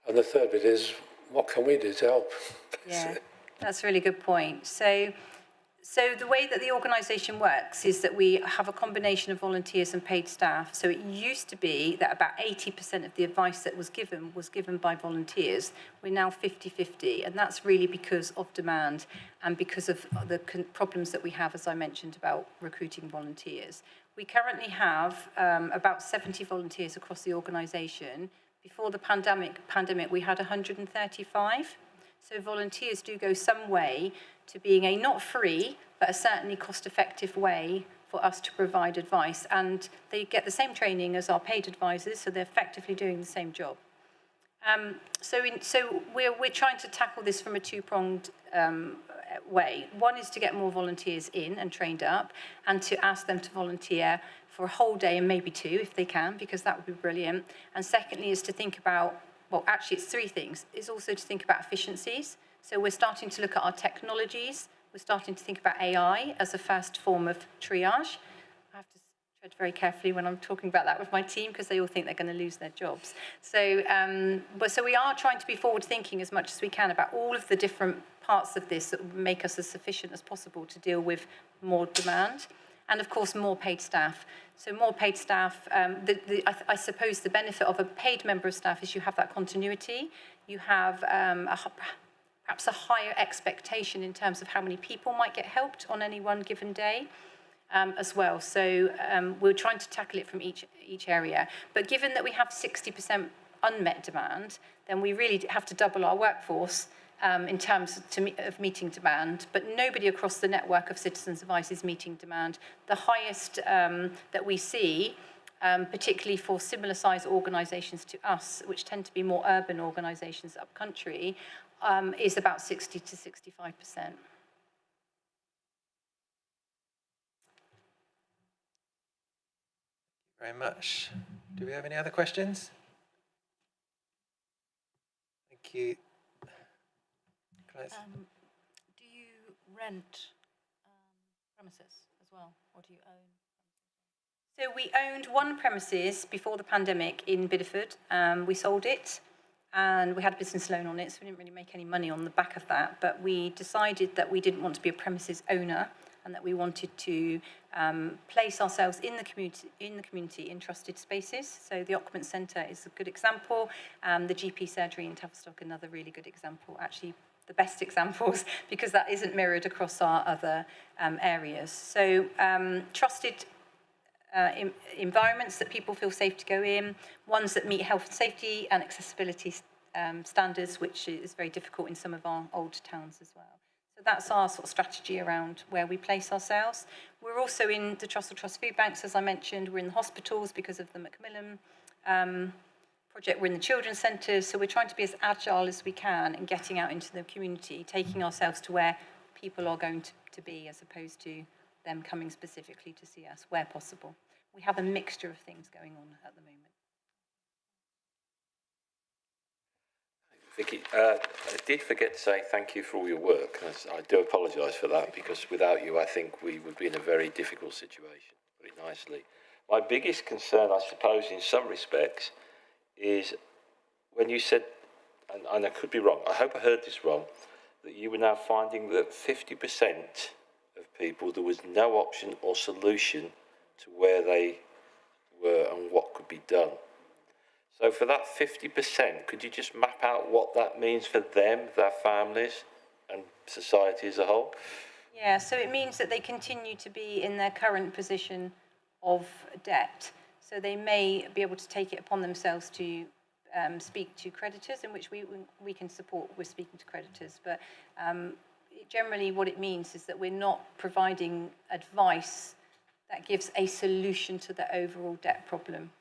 And the third bit is, what can we do to help? Yeah, that's a really good point. So So the way that the organisation works is that we have a combination of volunteers and paid staff. So it used to be that about 80% of the advice that was given by volunteers. We're now 50-50, and that's really because of demand and because of the problems that we have, as I mentioned, about recruiting volunteers. We currently have about 70 volunteers across the organisation. Before the pandemic, we had 135. So volunteers do go some way to being a not free, but a certainly cost-effective way for us to provide advice. And they get the same training as our paid advisors, so they're effectively doing the same job. So we're trying to tackle this from a two-pronged way. One is to get more volunteers in and trained up, and to ask them to volunteer for a whole day and maybe two if they can, because that would be brilliant. And secondly is to think about, well, actually it's three things. It's also to think about efficiencies. So we're starting to look at our technologies. We're starting to think about AI as a first form of triage. I have to tread very carefully when I'm talking about that with my team, because they all think they're going to lose their jobs. So, so we are trying to be forward-thinking as much as we can about all of the different parts of this that will make us as efficient as possible to deal with more demand. And of course, more paid staff. So more paid staff, I suppose the benefit of a paid member of staff is you have that continuity. You have perhaps a higher expectation in terms of how many people might get helped on any one given day as well. So we're trying to tackle it from each area. But given that we have 60% unmet demand, then we really have to double our workforce in terms of meeting demand, but nobody across the network of Citizens Advice is meeting demand. The highest that we see, particularly for similar size organisations to us, which tend to be more urban organisations up country, is about 60 to 65%. Very much. Do we have any other questions? Thank you. Do you rent premises as well, or do you own? So we owned one premises before the pandemic in Bideford. We sold it, and we had a business loan on it, so we didn't really make any money on the back of that. But we decided that we didn't want to be a premises owner, and that we wanted to place ourselves in the community in trusted spaces. So the Occupant Centre is a good example. The GP surgery in Tavistock, another really good example. Actually, the best examples, because that isn't mirrored across our other areas. So trusted environments that people feel safe to go in, ones that meet health and safety and accessibility standards, which is very difficult in some of our old towns as well. So that's our sort of strategy around where we place ourselves. We're also in the Trussell Trust food banks, as I mentioned. We're in the hospitals because of the Macmillan project. We're in the children's centres, so we're trying to be as agile as we can in getting out into the community, taking ourselves to where people are going to be, as opposed to them coming specifically to see us where possible. We have a mixture of things going on at the moment. Vicky, I did forget to say thank you for all your work. I do apologise for that, because without you, I think we would be in a very difficult situation, put it nicely. My biggest concern, I suppose, in some respects, is when you said, and I could be wrong, I hope I heard this wrong, that you were now finding that 50% of people, there was no option or solution to where they were and what could be done. So for that 50%, could you just map out what that means for them, their families, and society as a whole? Yeah, so it means that they continue to be in their current position of debt. So they may be able to take it upon themselves to speak to creditors, in which we can support with speaking to creditors. But generally what it means is that we're not providing advice that gives a solution to the overall debt problem.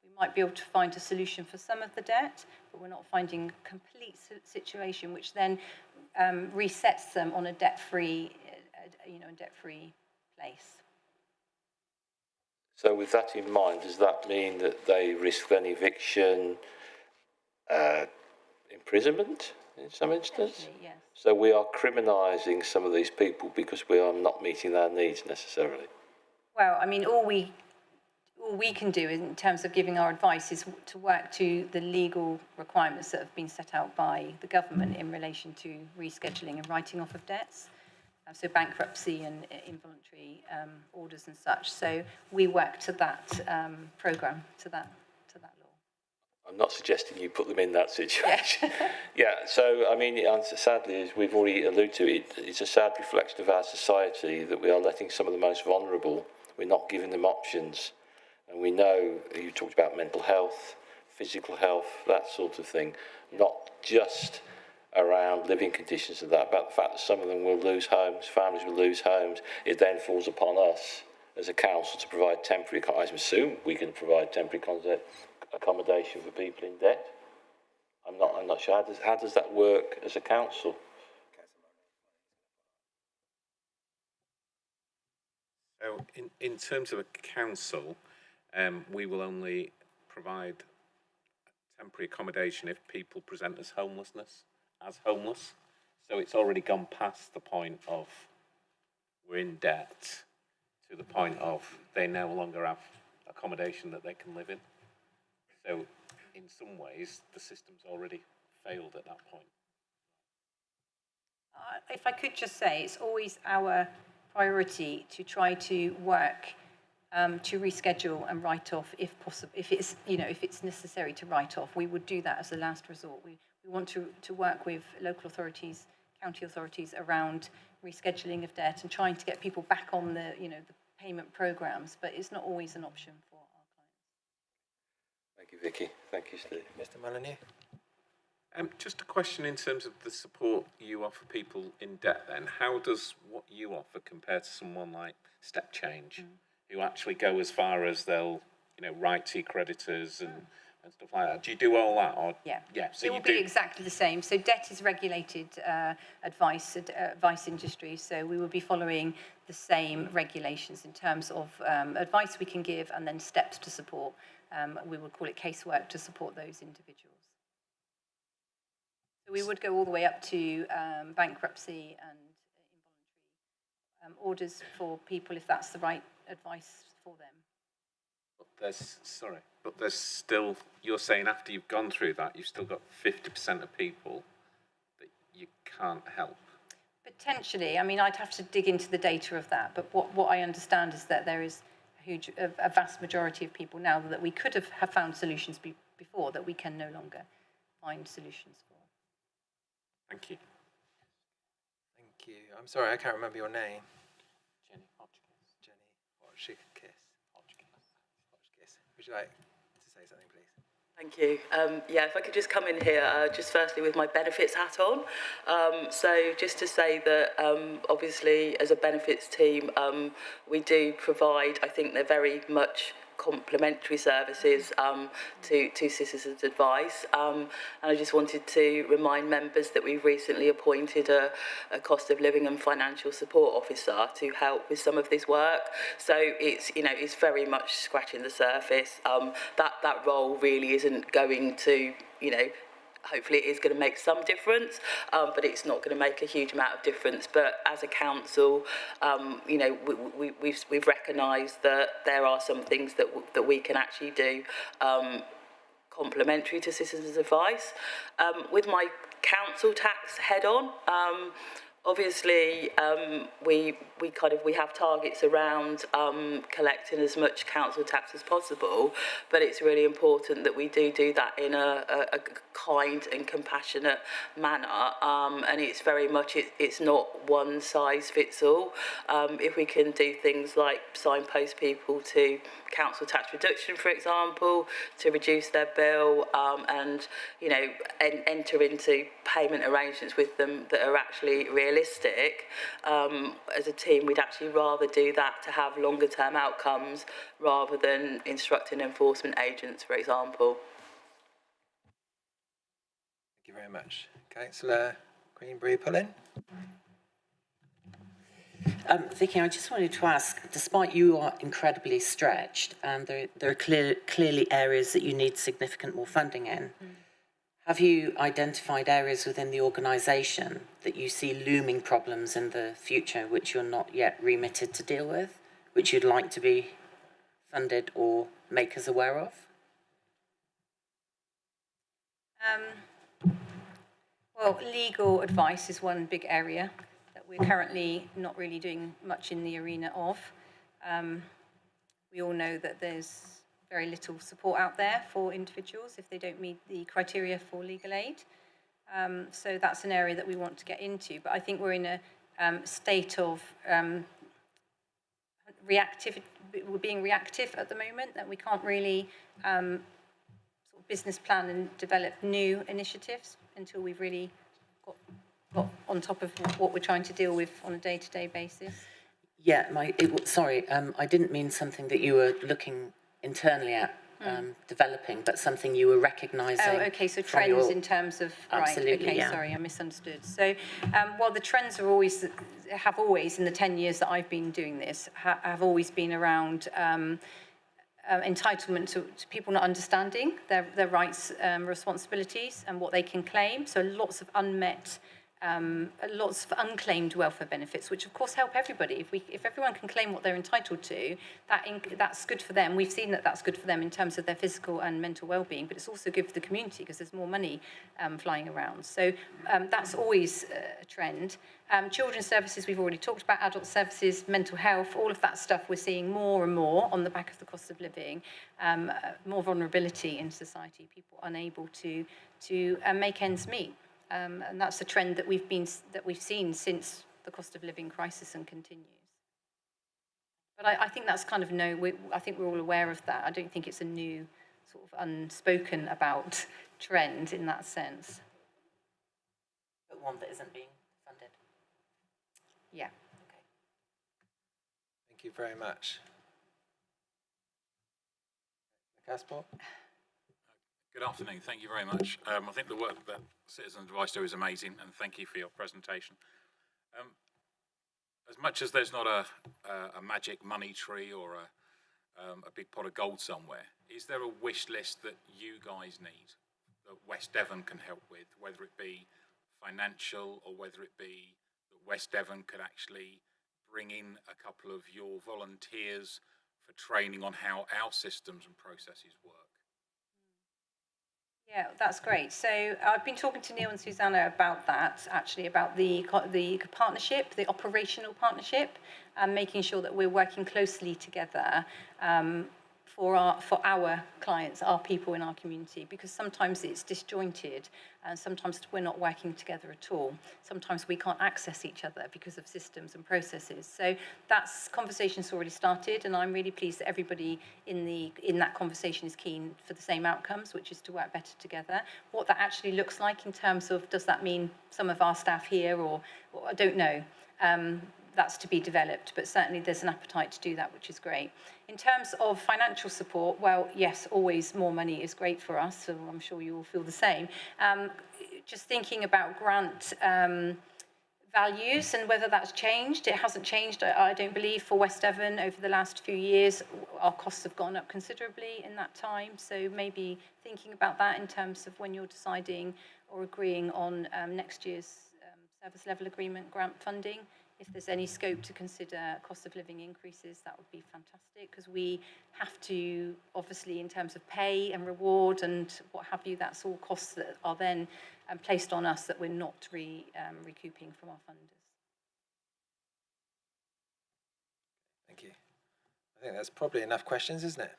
We might be able to find a solution for some of the debt, but we're not finding a complete situation, which then resets them on a debt-free, debt-free place. So with that in mind, does that mean that they risk then eviction, imprisonment in some instances? Yes. So we are criminalising some of these people because we are not meeting their needs necessarily. Well, I mean, all we can do in terms of giving our advice is to work to the legal requirements that have been set out by the government in relation to rescheduling and writing off of debts. so bankruptcy and involuntary orders and such. So we work to that programme, to that law. I'm not suggesting you put them in that situation. Yeah, so, I mean, sadly, as we've already alluded to, it's a sad reflection of our society that we are letting some of the most vulnerable, we're not giving them options. And we know, you talked about mental health, physical health, that sort of thing, not just around living conditions of that, but the fact that some of them will lose homes, families will lose homes. It then falls upon us as a council to provide temporary, I assume we can provide temporary accommodation for people in debt. I'm not sure. How does that work as a council? So in terms of a council, we will only provide temporary accommodation if people present as homeless. So it's already gone past the point of we're in debt to the point of they no longer have accommodation that they can live in. So in some ways, the system's already failed at that point. If I could just say, it's always our priority to try to work to reschedule and write off if possible. If it's necessary to write off, we would do that as a last resort. We want to work with local authorities, county authorities around rescheduling of debt and trying to get people back on the payment programs, but it's not always an option for our clients. Thank you, Vicky. Thank you, Steve. Mr. Molyneux? Just a question in terms of the support you offer people in debt then. How does what you offer compare to someone like Step Change, who actually go as far as they'll, write to your creditors and stuff like that? Do you do all that? Or, yeah. So it will be exactly the same. So debt is regulated advice industry, so we will be following the same regulations in terms of advice we can give and then steps to support. We would call it casework to support those individuals. So we would go all the way up to bankruptcy and involuntary orders for people if that's the right advice for them. But there's still, you're saying after you've gone through that, you've still got 50% of people that you can't help. Potentially. I mean, I'd have to dig into the data of that, but what I understand is that there is a vast majority of people now that we could have found solutions before that we can no longer find solutions for. Thank you. Thank you. I'm sorry, I can't remember your name. Jenny Hodgkiss. Jenny Hodgkiss. Would you like to say something, please? Thank you. If I could just come in here, just firstly with my benefits hat on. So just to say that obviously as a benefits team, we do provide, I think they're very much complementary services to Citizens Advice. And I just wanted to remind members that we've recently appointed a cost of living and financial support officer to help with some of this work. So it's very much scratching the surface. That role really isn't going to, hopefully it is going to make some difference, but it's not going to make a huge amount of difference. But as a council, we've recognised that there are some things that we can actually do complementary to Citizens Advice. With my council tax head on, obviously, we have targets around collecting as much council tax as possible, but it's really important that we do that in a kind and compassionate manner, and it's very much it's not one size fits all. If we can do things like signpost people to council tax reduction, for example, to reduce their bill, and enter into payment arrangements with them that are actually realistic, as a team we'd actually rather do that to have longer term outcomes rather than instructing enforcement agents, for example. Thank you very much. Councillor Greenbury-Pullen. Vicky, I just wanted to ask, despite you are incredibly stretched and there are clearly areas that you need significant more funding in, have you identified areas within the organisation that you see looming problems in the future which you're not yet remitted to deal with, which you'd like to be funded or make us aware of? Well, legal advice is one big area that we're currently not really doing much in the arena of. We all know that there's very little support out there for individuals if they don't meet the criteria for legal aid. So that's an area that we want to get into. But I think we're in a state of we're being reactive at the moment, that we can't really sort of business plan and develop new initiatives until we've really got on top of what we're trying to deal with on a day-to-day basis. Yeah, sorry, I didn't mean something that you were looking internally at developing, but something you were recognising. Oh, okay, so trends in terms of, Absolutely, right, okay, yeah. sorry, I misunderstood. So, well, the trends are have always, in the 10 years that I've been doing this, have always been around entitlement to people not understanding their rights, responsibilities and what they can claim. So lots of unmet, lots of unclaimed welfare benefits, which of course help everybody. If everyone can claim what they're entitled to, that's good for them. We've seen that that's good for them in terms of their physical and mental well-being, but it's also good for the community because there's more money flying around. So that's always a trend. Children's services, we've already talked about, adult services, mental health, all of that stuff we're seeing more and more on the back of the cost of living, more vulnerability in society, people unable to make ends meet. And that's a trend that we've seen since the cost of living crisis and continues. But I think that's kind of I think we're all aware of that. I don't think it's a new sort of unspoken about trend in that sense. But one that isn't being funded. Yeah. Okay. Thank you very much. Caspar? Good afternoon. Thank you very much. I think the work that Citizen Advice do is amazing, and thank you for your presentation. As much as there's not a magic money tree or a big pot of gold somewhere, is there a wish list that you guys need that West Devon can help with, whether it be financial or whether it be that West Devon could actually bring in a couple of your volunteers for training on how our systems and processes work? Yeah, that's great. So I've been talking to Neil and Susanna about that, actually, about the partnership, the operational partnership, and making sure that we're working closely together for our clients, our people in our community, because sometimes it's disjointed and sometimes we're not working together at all. Sometimes we can't access each other because of systems and processes. So that's conversation's already started, and I'm really pleased that everybody in that conversation is keen for the same outcomes, which is to work better together. What that actually looks like in terms of, does that mean some of our staff here, or I don't know. That's to be developed, but certainly there's an appetite to do that, which is great. In terms of financial support, well, yes, always more money is great for us, so I'm sure you all feel the same. Just thinking about grant values and whether that's changed. It hasn't changed, I don't believe, for West Devon over the last few years. Our costs have gone up considerably in that time, so maybe thinking about that in terms of when you're deciding or agreeing on next year's service level agreement grant funding. If there's any scope to consider cost of living increases, that would be fantastic, because we have to, obviously, in terms of pay and reward and what have you, that's all costs that are then placed on us that we're not recouping from our funders. Thank you. I think that's probably enough questions, isn't it?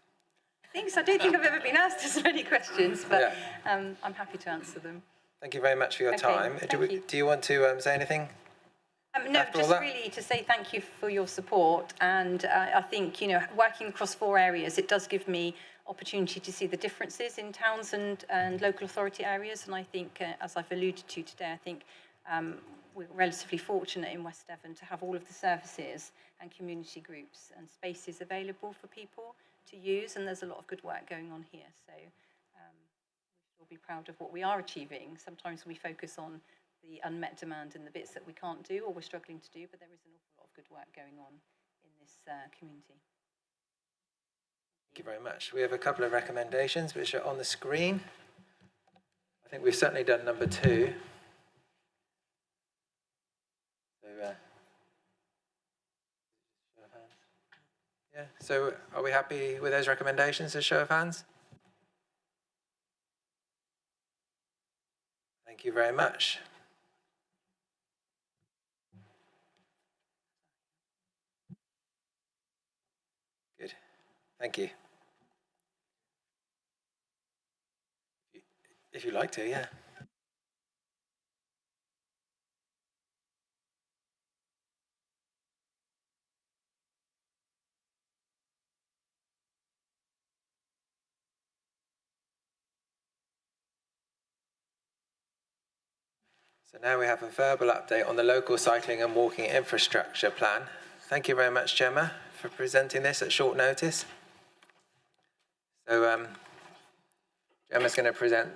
I think so. I don't think I've ever been asked as many questions, but I'm happy to answer them. Thank you very much for your time. Do you want to say anything? No, just really to say thank you for your support, and I think, working across 4 areas, it does give me opportunity to see the differences in towns and local authority areas, and I think, as I've alluded to today, I think we're relatively fortunate in West Devon to have all of the services and community groups and spaces available for people to use, and there's a lot of good work going on here, so we should all be proud of what we are achieving. Sometimes we focus on the unmet demand and the bits that we can't do or we're struggling to do, but there is an awful lot of good work going on in this community. Thank you very much. We have a couple of recommendations which are on the screen. I think we've certainly done number 2. So, show of hands. Yeah. So, are we happy with those recommendations? A show of hands. Thank you very much. Thank you. If you'd like to, yeah. So now we have a verbal update on the local cycling and walking infrastructure plan. Thank you very much, Gemma, for presenting this at short notice. So Gemma's going to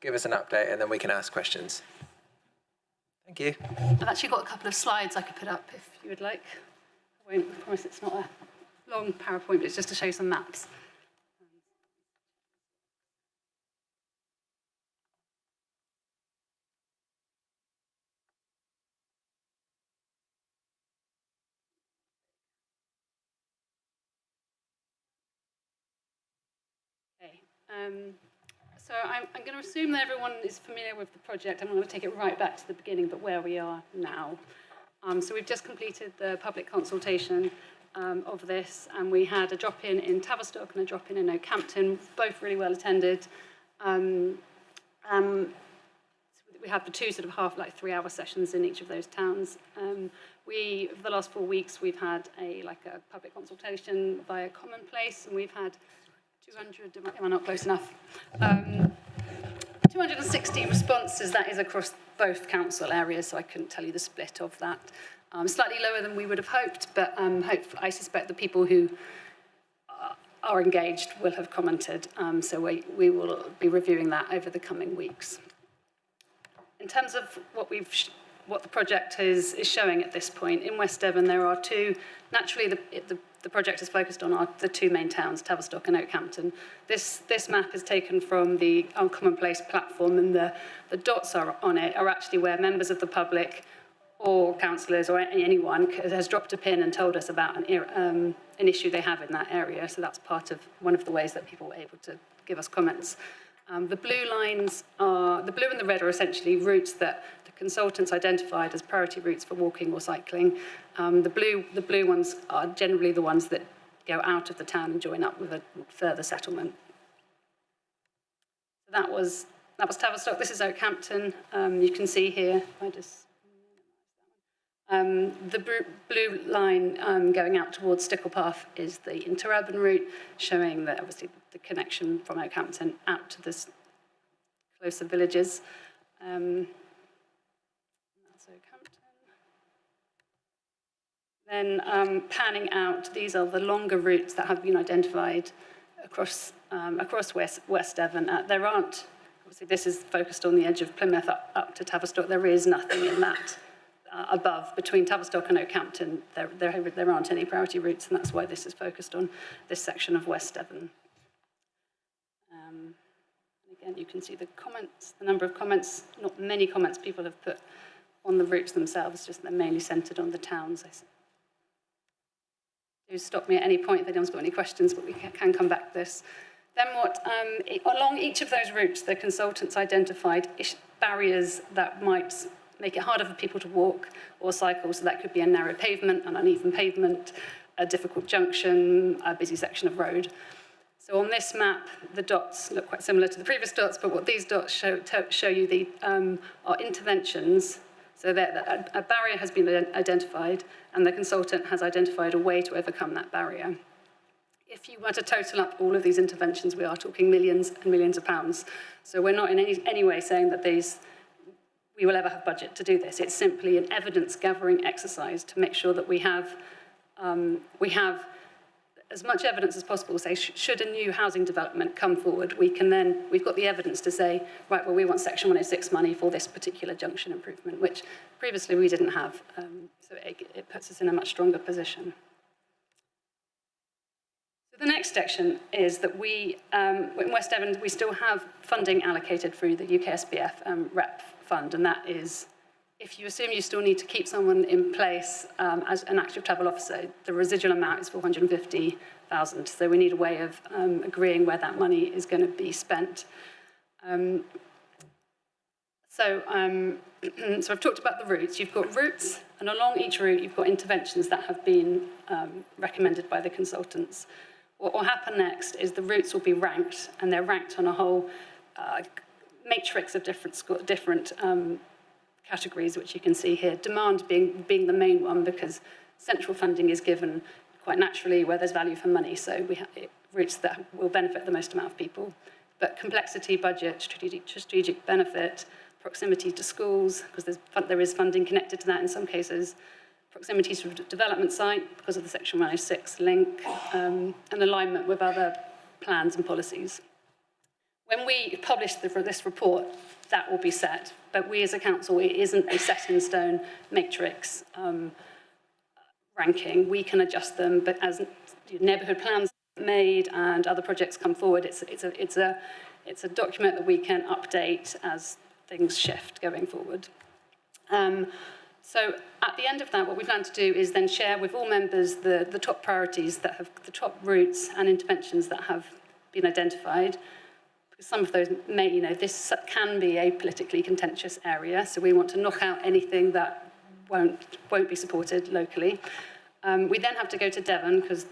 give us an update, and then we can ask questions. Thank you. I've actually got a couple of slides I could put up if you would like. I promise it's not a long PowerPoint, but it's just to show some maps. Okay. So I'm going to assume that everyone is familiar with the project. I'm going to take it right back to the beginning, but where we are now. So we've just completed the public consultation of this, and we had a drop-in in Tavistock and a drop-in in Oakhampton, both really well attended. So we had the two sort of 3-hour sessions in each of those towns. For the last 4 weeks, we've had a public consultation via Commonplace, and we've had 200, am I not close enough? 260 responses, that is across both council areas, so I couldn't tell you the split of that. Slightly lower than we would have hoped, but I suspect the people who are engaged will have commented, so we will be reviewing that over the coming weeks. In terms of what the project is showing at this point, in West Devon there are two, naturally the project is focused on the two main towns, Tavistock and Oakhampton. This map is taken from the Commonplace platform, and the dots on it are actually where members of the public or councillors or anyone has dropped a pin and told us about an issue they have in that area. So that's part of one of the ways that people were able to give us comments. The blue lines the blue and the red are essentially routes that the consultants identified as priority routes for walking or cycling. The blue ones are generally the ones that go out of the town and join up with a further settlement. So that was Tavistock. This is Oakhampton. You can see here, the blue line going out towards Sticklepath is the interurban route, showing that obviously the connection from Oakhampton out to this closer villages. That's Oakhampton. Then panning out, these are the longer routes that have been identified across West Devon. There aren't, obviously this is focused on the edge of Plymouth up to Tavistock. There is nothing in that above, between Tavistock and Oakhampton, there aren't any priority routes, and that's why this is focused on this section of West Devon. Again, you can see the comments, the number of comments, not many comments people have put on the routes themselves, just they're mainly centred on the towns. Do stop me at any point if anyone's got any questions, but we can come back to this. Then along each of those routes, the consultants identified barriers that might make it harder for people to walk or cycle. So that could be a narrow pavement, an uneven pavement, a difficult junction, a busy section of road. So on this map, the dots look quite similar to the previous dots, but what these dots show you are interventions. So that a barrier has been identified, and the consultant has identified a way to overcome that barrier. If you were to total up all of these interventions, we are talking millions and millions of pounds. So we're not in any way saying that we will ever have budget to do this. It's simply an evidence-gathering exercise to make sure that we have as much evidence as possible. Say, should a new housing development come forward, we've got the evidence to say, right, well, we want Section 106 money for this particular junction improvement, which previously we didn't have. So it puts us in a much stronger position. So the next section is that in West Devon, we still have funding allocated through the UKSBF REP fund, and that is, if you assume you still need to keep someone in place as an active travel officer, the residual amount is 450,000. So we need a way of agreeing where that money is going to be spent. So I've talked about the routes. You've got routes, and along each route, you've got interventions that have been recommended by the consultants. what will happen next is the routes will be ranked, and they're ranked on a whole matrix of different categories, which you can see here. Demand being the main one, because central funding is given quite naturally where there's value for money, so we have routes that will benefit the most amount of people. But complexity, budget, strategic benefit, proximity to schools, because there is funding connected to that in some cases, proximity to development site because of the Section 106 link, and alignment with other plans and policies. When we publish this report, that will be set, but we as a council, it isn't a set in stone matrix ranking. We can adjust them, but as neighbourhood plans made and other projects come forward, it's a document that we can update as things shift going forward. So at the end of that, what we plan to do is then share with all members the top priorities that have the top routes and interventions that have been identified. Because some of those may, this can be a politically contentious area, so we want to knock out anything that won't be supported locally. We then have to go to Devon because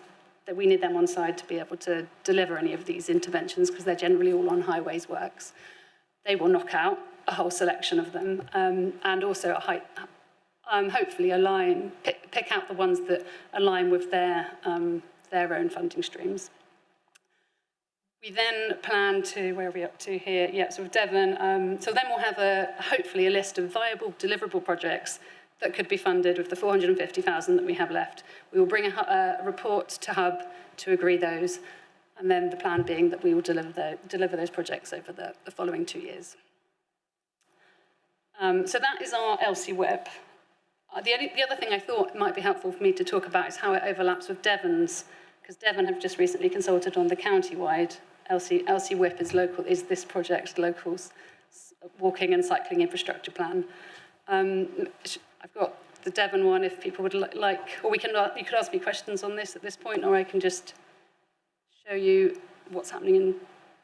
we need them on side to be able to deliver any of these interventions because they're generally all on highways works. They will knock out a whole selection of them and also hopefully pick out the ones that align with their own funding streams. We then plan to, where are we up to here? Yeah, so with Devon, so then we'll have hopefully a list of viable deliverable projects that could be funded with the 450,000 that we have left. We will bring a report to Hub to agree those, and then the plan being that we will deliver those projects over the following 2 years. So that is our LC whip. The other thing I thought might be helpful for me to talk about is how it overlaps with Devon's, because Devon have just recently consulted on the county-wide LC whip is this project, local walking and cycling infrastructure plan. I've got the Devon one if people would like, or you could ask me questions on this at this point, or I can just show you what's happening in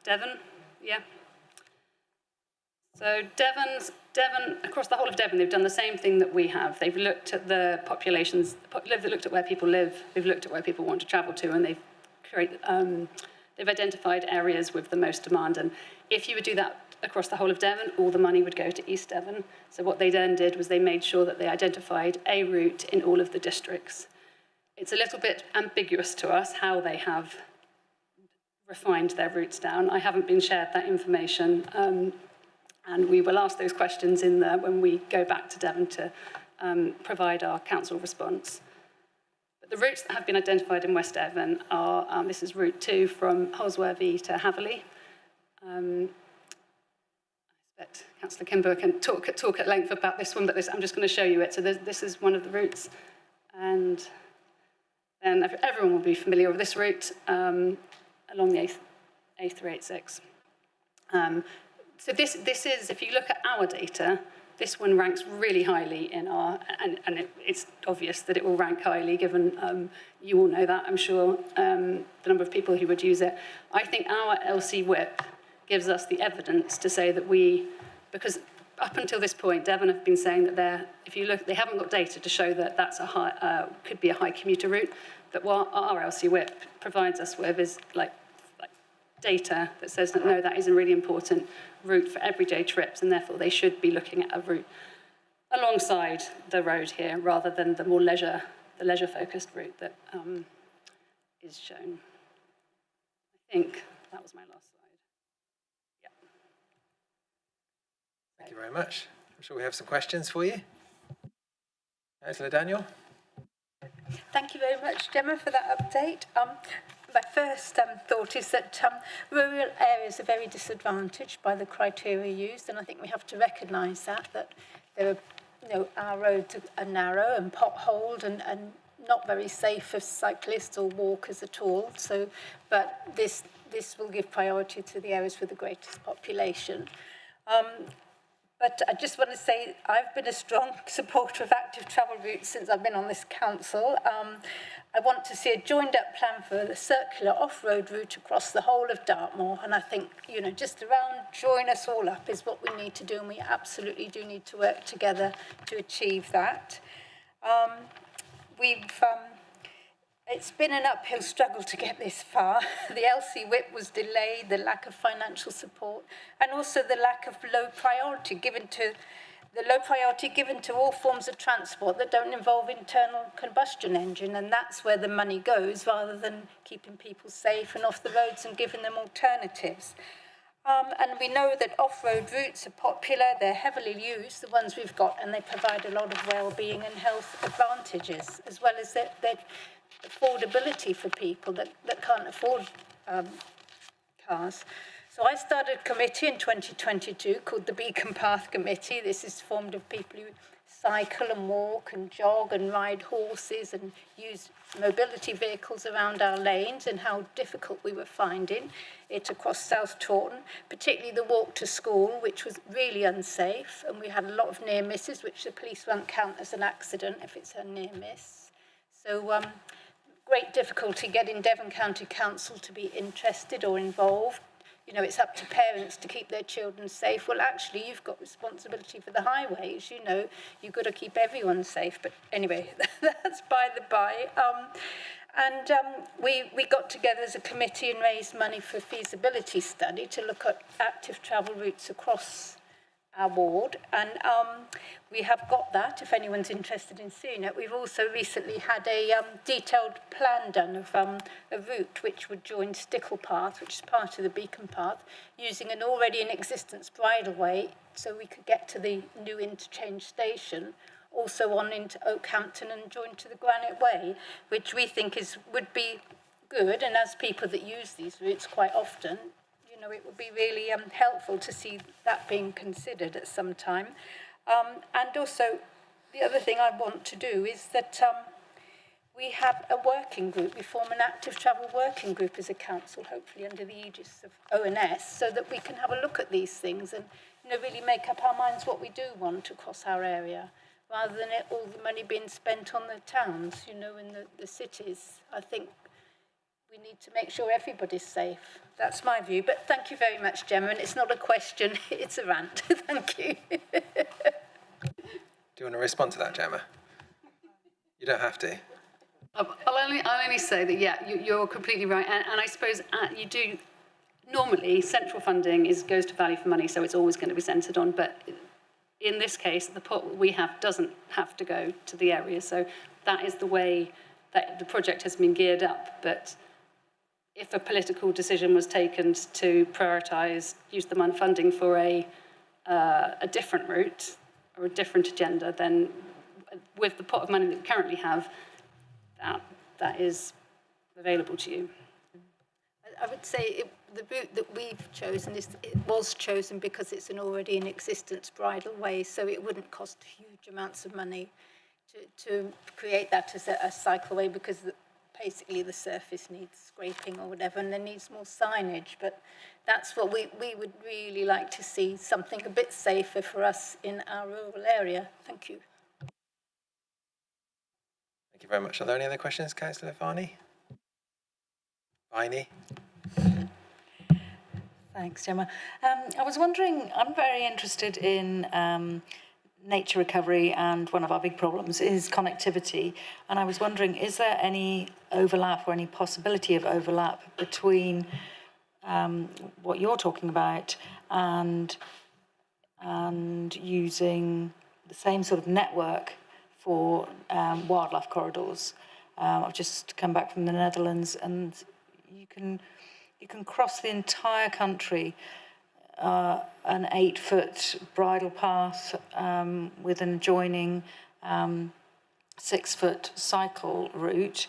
Devon. Yeah. So Devon, across the whole of Devon, they've done the same thing that we have. They've looked at the populations, they've looked at where people live, they've looked at where people want to travel to, and they've identified areas with the most demand. And if you would do that across the whole of Devon, all the money would go to East Devon. So what they then did was they made sure that they identified a route in all of the districts. It's a little bit ambiguous to us how they have refined their routes down. I haven't been shared that information, and we will ask those questions when we go back to Devon to provide our council response. But the routes that have been identified in West Devon are, this is Route 2 from Holsworthy to Haverley. I expect Councillor Kimber can talk at length about this one, but I'm just going to show you it. So this is one of the routes, and then everyone will be familiar with this route along the A386. So this is, if you look at our data, this one ranks really highly in our, and it's obvious that it will rank highly given, you all know that, I'm sure, the number of people who would use it. I think our LC whip gives us the evidence to say that because up until this point, Devon have been saying that if you look, they haven't got data to show that that's could be a high commuter route, but what our LC whip provides us with is like data that says that no, that is a really important route for everyday trips, and therefore they should be looking at a route alongside the road here rather than the more leisure-focused route that is shown. I think that was my last slide. Yeah. Thank you very much. I'm sure we have some questions for you. Councillor Daniel. Thank you very much, Gemma, for that update. My first thought is that rural areas are very disadvantaged by the criteria used, and I think we have to recognise that there are, our roads are narrow and potholed and not very safe for cyclists or walkers at all. So, but this will give priority to the areas with the greatest population. But I just want to say I've been a strong supporter of active travel routes since I've been on this council. I want to see a joined-up plan for the circular off-road route across the whole of Dartmoor, and I think, just around join us all up is what we need to do, and we absolutely do need to work together to achieve that. it's been an uphill struggle to get this far. The LC whip was delayed, the lack of financial support, and also the lack of low priority given to all forms of transport that don't involve internal combustion engine, and that's where the money goes, rather than keeping people safe and off the roads and giving them alternatives. And we know that off-road routes are popular, they're heavily used, the ones we've got, and they provide a lot of well-being and health advantages, as well as their affordability for people that can't afford cars. So I started a committee in 2022 called the Beacon Path Committee. This is formed of people who cycle and walk and jog and ride horses and use mobility vehicles around our lanes, and how difficult we were finding it across South Taunton, particularly the walk to school, which was really unsafe, and we had a lot of near misses, which the police won't count as an accident if it's a near miss. So great difficulty getting Devon County Council to be interested or involved. You know, it's up to parents to keep their children safe. Well, actually, you've got responsibility for the highways. You know, you've got to keep everyone safe. But anyway, that's by the by. We got together as a committee and raised money for a feasibility study to look at active travel routes across our ward. And we have got that, if anyone's interested in seeing it. We've also recently had a detailed plan done of a route which would join Stickle Path, which is part of the Beacon Path, using an already in existence bridleway, so we could get to the new interchange station, also on into Oakhampton and join to the Granite Way, which we think would be good. And as people that use these routes quite often, you know, it would be really helpful to see that being considered at some time. And also, the other thing I want to do is that we have a working group. We form an active travel working group as a council, hopefully under the aegis of ONS, so that we can have a look at these things and, you know, really make up our minds what we do want across our area, rather than all the money being spent on the towns, you know, in the cities. I think we need to make sure everybody's safe. That's my view. But thank you very much, Gemma. And it's not a question, it's a rant. Thank you. Do you want to respond to that, Gemma? You don't have to. I'll only say that, yeah, you're completely right. And I suppose you do, normally central funding goes to value for money, so it's always going to be centred on. But in this case, the pot we have doesn't have to go to the area. So that is the way that the project has been geared up. But if a political decision was taken to prioritise, use the funding for a different route or a different agenda, then with the pot of money that we currently have, that is available to you. I would say the route that we've chosen it was chosen because it's an already in existence bridleway, so it wouldn't cost huge amounts of money to create that as a cycleway, because basically the surface needs scraping or whatever, and there needs more signage. But that's what we would really like to see, something a bit safer for us in our rural area. Thank you. Thank you very much. Are there any other questions, Councillor Varney? Viney? Thanks, Gemma. I was wondering, I'm very interested in nature recovery, and one of our big problems is connectivity. And I was wondering, is there any overlap or any possibility of overlap between what you're talking about and using the same sort of network for wildlife corridors? I've just come back from the Netherlands, and you can cross the entire country an 8-foot bridle path with an adjoining 6-foot cycle route.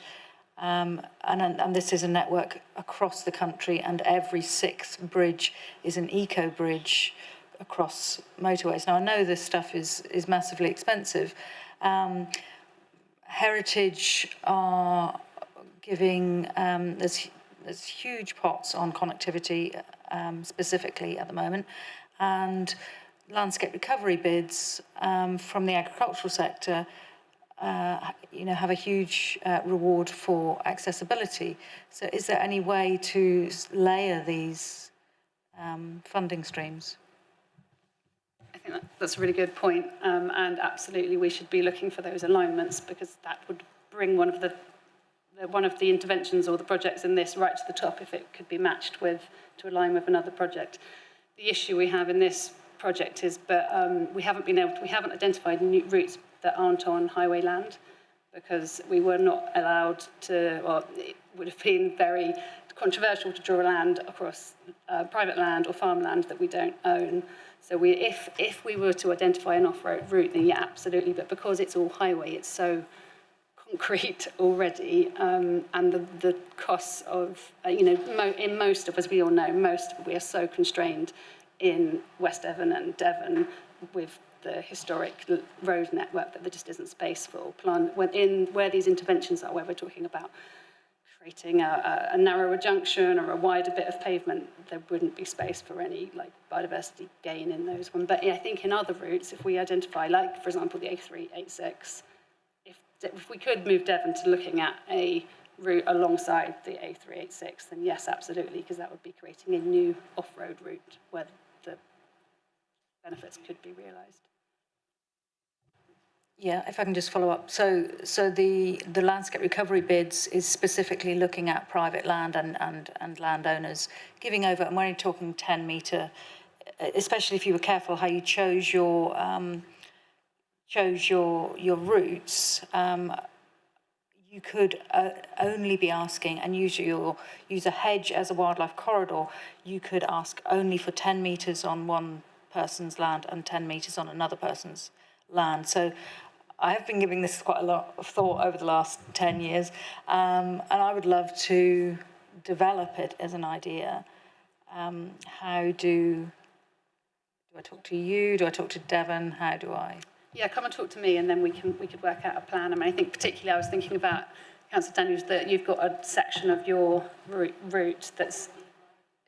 And this is a network across the country, and every 6th bridge is an eco bridge across motorways. Now, I know this stuff is massively expensive. Heritage are giving, there's huge pots on connectivity specifically at the moment, and landscape recovery bids from the agricultural sector have a huge reward for accessibility. So is there any way to layer these funding streams? I think that's a really good point, and absolutely we should be looking for those alignments, because that would bring one of the one of the interventions or the projects in this right to the top if it could be matched with, to align with another project. The issue we have in this project is that we haven't identified new routes that aren't on highway land, because we were not allowed to, or it would have been very controversial to draw land across private land or farmland that we don't own. So if we were to identify an off-road route, then yeah, absolutely. But because it's all highway, it's so concrete already, and the costs of, in most of, as we all know, we are so constrained in West Devon and Devon with the historic road network that there just isn't space for where these interventions are, where we're talking about creating a narrower junction or a wider bit of pavement, there wouldn't be space for any biodiversity gain in those ones. But yeah, I think in other routes, if we identify, like for example the A386, if we could move Devon to looking at a route alongside the A386, then yes, absolutely, because that would be creating a new off-road route where the benefits could be realised. Yeah, if I can just follow up. So the landscape recovery bids is specifically looking at private land and landowners giving over, and we're only talking 10 metre, especially if you were careful how you chose your routes. You could only be asking, and use a hedge as a wildlife corridor. You could ask only for 10 metres on one person's land and 10 metres on another person's land. So I have been giving this quite a lot of thought over the last 10 years, and I would love to develop it as an idea. How do I talk to you? Do I talk to Devon? How do I? Yeah, come and talk to me, and then we could work out a plan. I mean, I think particularly I was thinking about, Councillor Daniels, that you've got a section of your route that's,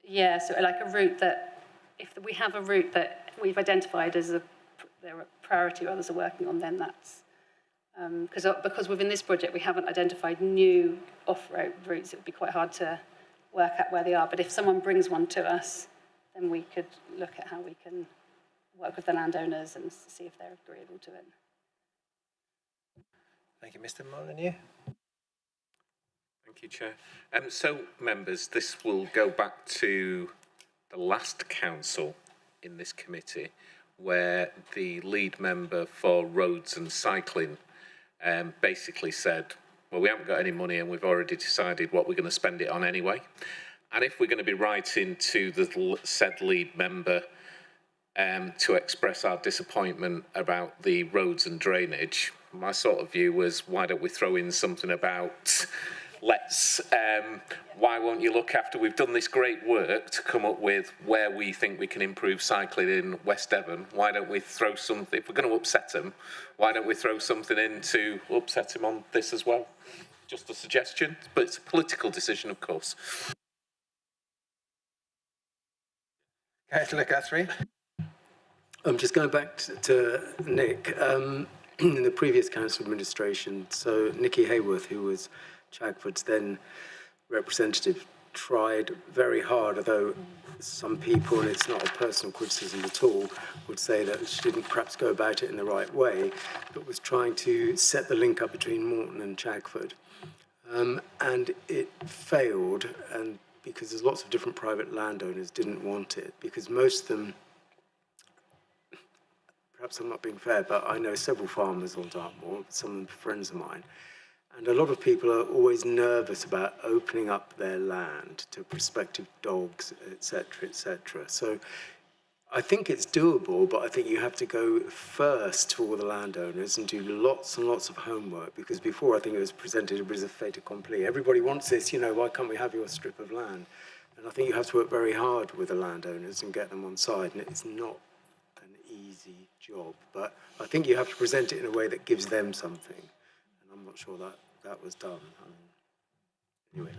yeah, so like a route that, if we have a route that we've identified as they're a priority others are working on, then that's, because within this project we haven't identified new off-road routes, it would be quite hard to work out where they are. But if someone brings one to us, then we could look at how we can work with the landowners and see if they're agreeable to it. Thank you, Mr. Molyneux. Thank you, Chair. So, members, this will go back to the last council in this committee, where the lead member for roads and cycling basically said, well, we haven't got any money and we've already decided what we're going to spend it on anyway. And if we're going to be writing to the said lead member to express our disappointment about the roads and drainage, my sort of view was, why don't we throw in something about, why won't you look after, we've done this great work to come up with where we think we can improve cycling in West Devon, why don't we throw something, if we're going to upset them, why don't we throw something in to upset them on this as well? Just a suggestion, but it's a political decision, of course. Councillor Guthrie. I'm just going back to Nick. In the previous council administration, so Nikki Hayworth, who was Chagford's then representative, tried very hard, although some people, and it's not a personal criticism at all, would say that she didn't perhaps go about it in the right way, but was trying to set the link up between Moreton and Chagford. And it failed, and because there's lots of different private landowners didn't want it, because most of them, perhaps I'm not being fair, but I know several farmers on Dartmoor, some of them friends of mine, and a lot of people are always nervous about opening up their land to prospective dogs, etc., etc. So I think it's doable, but I think you have to go first to all the landowners and do lots and lots of homework, because before I think it was presented as a fait accompli. Everybody wants this, why can't we have your strip of land? And I think you have to work very hard with the landowners and get them on side, and it's not an easy job, but I think you have to present it in a way that gives them something, and I'm not sure that was done. Anyway,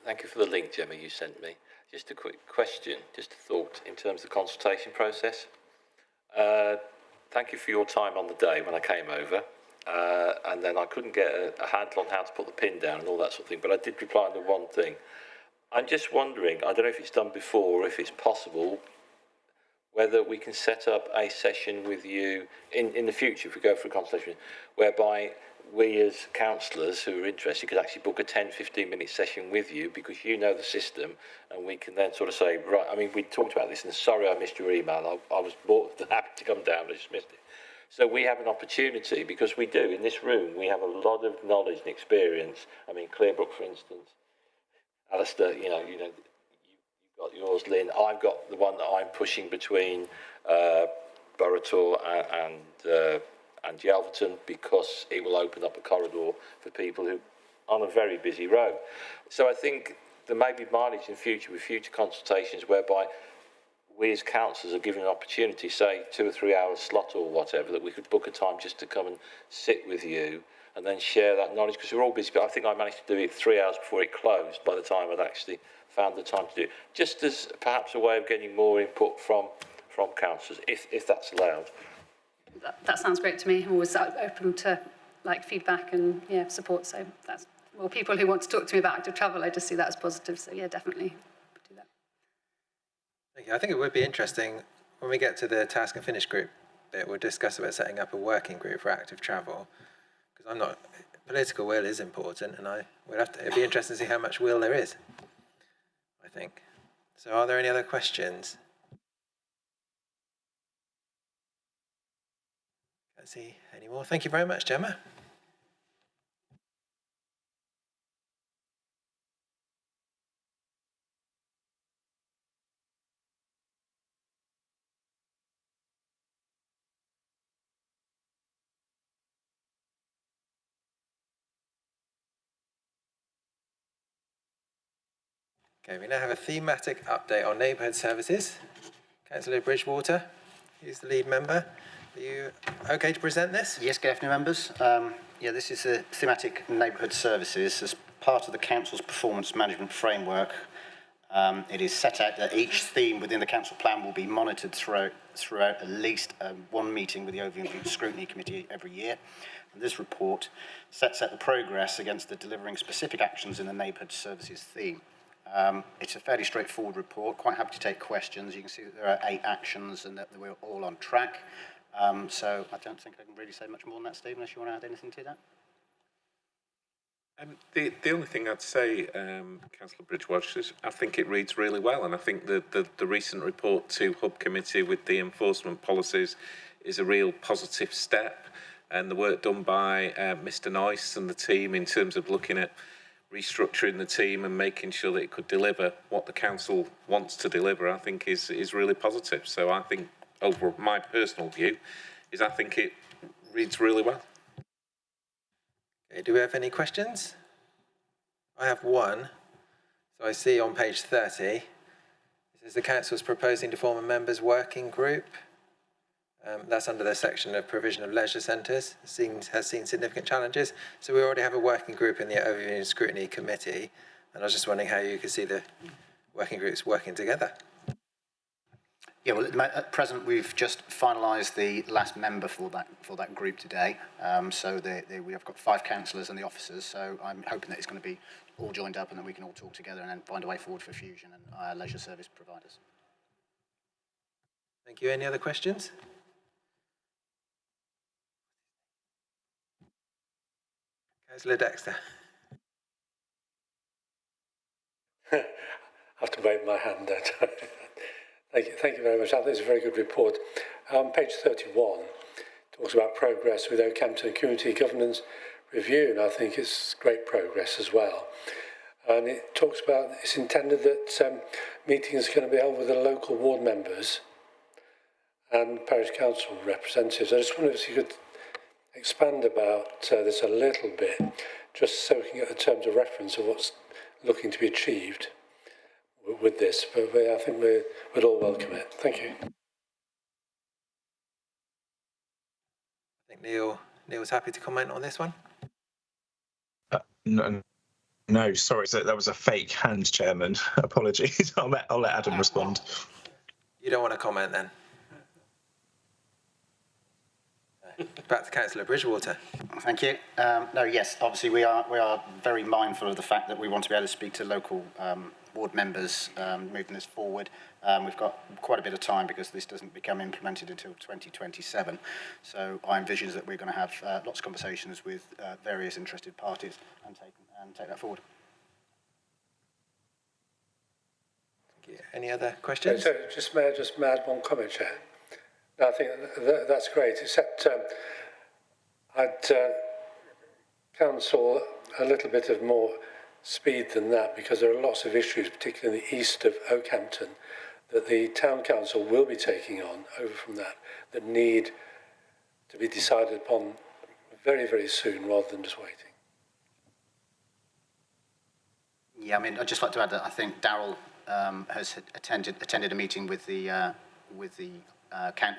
Thank you for the link, Gemma, you sent me. Just a quick question, just a thought in terms of the consultation process. Thank you for your time on the day when I came over, and then I couldn't get a handle on how to put the pin down and all that sort of thing, but I did reply on the one thing. I'm just wondering, I don't know if it's done before or if it's possible, whether we can set up a session with you in the future, if we go for a consultation, whereby we as councillors who are interested could actually book a 10-15-minute session with you, because you know the system, and we can then sort of say, right, I mean, we talked about this, and sorry I missed your email, I was more than happy to come down, I just missed it. So we have an opportunity, because we do, in this room, we have a lot of knowledge and experience. I mean, Clearbrook, for instance, Alistair, you've got yours, Lynn. I've got the one that I'm pushing between Borough and Yelverton, because it will open up a corridor for people who on a very busy road. So I think there may be mileage in future with future consultations whereby we as councillors are given an opportunity, say 2 or 3 hours slot or whatever, that we could book a time just to come and sit with you and then share that knowledge, because we're all busy. But I think I managed to do it 3 hours before it closed by the time I'd actually found the time to do it, just as perhaps a way of getting more input from councillors, if that's allowed. That sounds great to me. I'm always open to feedback and support. So that's more people who want to talk to me about active travel. I just see that as positive. So definitely do that. Thank you. I think it would be interesting when we get to the task and finish group bit. We'll discuss about setting up a working group for active travel, because political will is important, and it'd be interesting to see how much will there is, I think. So are there any other questions? Can't see any more. Thank you very much, Gemma. Okay, we now have a thematic update on neighbourhood services. Councillor Bridgewater, who's the lead member. Are you okay to present this? Yes, good afternoon, members. This is a thematic neighbourhood services as part of the council's performance management framework. It is set out that each theme within the council plan will be monitored throughout at least one meeting with the Overview Scrutiny Committee every year. And this report sets out the progress against the delivering specific actions in the neighbourhood services theme. It's a fairly straightforward report, quite happy to take questions. You can see that there are 8 actions and that we're all on track. So I don't think I can really say much more than that, Steve, unless you want to add anything to that. The only thing I'd say, Councillor Bridgewater, is I think it reads really well, and I think the recent report to Hub Committee with the enforcement policies is a real positive step, and the work done by Mr Nice and the team in terms of looking at restructuring the team and making sure that it could deliver what the council wants to deliver, I think is really positive. So I think, over my personal view, is I think it reads really well. Okay, do we have any questions? I have one. So I see on page 30, it says the council is proposing to form a members' working group. That's under the section of provision of leisure centres, has seen significant challenges. So we already have a working group in the Overview and Scrutiny Committee, and I was just wondering how you could see the working groups working together. Yeah, well, at present we've just finalised the last member for that group today. So we have got 5 councillors and the officers. So I'm hoping that it's going to be all joined up, and then we can all talk together and then find a way forward for Fusion and our leisure service providers. Thank you. Any other questions? Councillor Dexter. I have to wave my hand, don't I? Thank you very much. I think it's a very good report. Page 31 talks about progress with Oakhampton Community Governance Review, and I think it's great progress as well. And it talks about, it's intended that meetings are going to be held with the local ward members and parish council representatives. I just wonder if you could expand about this a little bit, just so we can get the terms of reference of what's looking to be achieved with this, but I think we'd all welcome it. Thank you. I think Neil's happy to comment on this one. No, sorry, so that was a fake hand, Chairman. Apologies. I'll let Adam respond. You don't want to comment then? Back to Councillor Bridgewater. Thank you. No, yes, obviously we are very mindful of the fact that we want to be able to speak to local board members moving this forward. We've got quite a bit of time because this doesn't become implemented until 2027. So I envision that we're going to have lots of conversations with various interested parties and take that forward. Any other questions? So just may I add one comment, Chair? No, I think that's great, except I'd counsel a little bit of more speed than that, because there are lots of issues, particularly in the east of Oakhampton, that the Town Council will be taking on over from that need to be decided upon very, very soon rather than just waiting. Yeah, I mean, I'd just like to add that I think Darryl has attended a meeting with the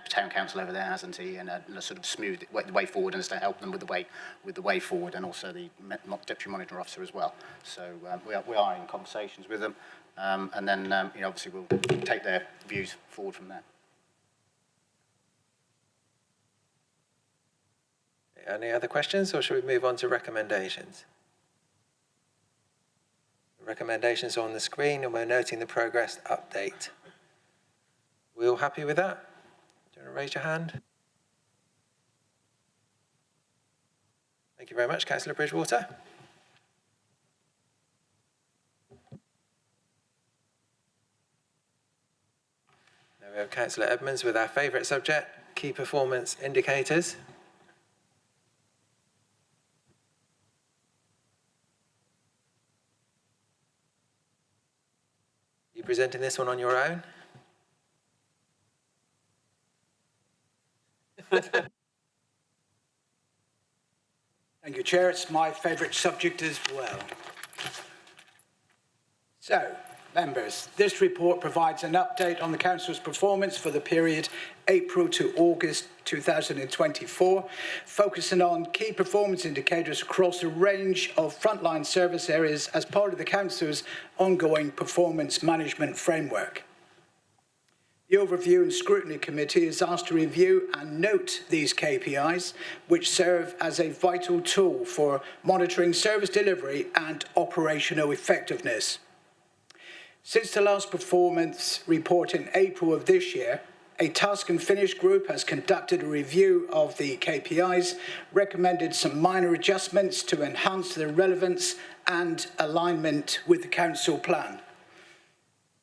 town council over there, hasn't he? And a sort of smooth way forward, and to help them with the way forward, and also the deputy monitor officer as well. So we are in conversations with them, and then obviously we'll take their views forward from there. Any other questions, or should we move on to recommendations? The recommendations are on the screen, and we're noting the progress update. We all happy with that? Do you want to raise your hand? Thank you very much, Councillor Bridgewater. Now we have Councillor Edmonds with our favourite subject, key performance indicators. You presenting this one on your own? Thank you, Chair. It's my favourite subject as well. So, members, this report provides an update on the Council's performance for the period April to August 2024, focusing on key performance indicators across a range of frontline service areas as part of the Council's ongoing performance management framework. The Overview and Scrutiny Committee is asked to review and note these KPIs, which serve as a vital tool for monitoring service delivery and operational effectiveness. Since the last performance report in April of this year, a task and finish group has conducted a review of the KPIs, recommended some minor adjustments to enhance their relevance and alignment with the Council plan.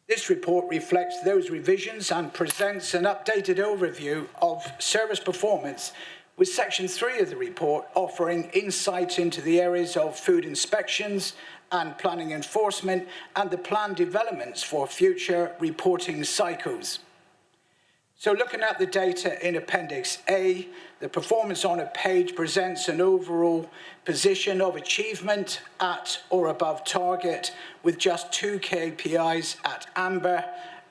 This report reflects those revisions and presents an updated overview of service performance, with Section 3 of the report offering insight into the areas of food inspections and planning enforcement and the planned developments for future reporting cycles. So looking at the data in Appendix A, the performance on a page presents an overall position of achievement at or above target, with just 2 KPIs at amber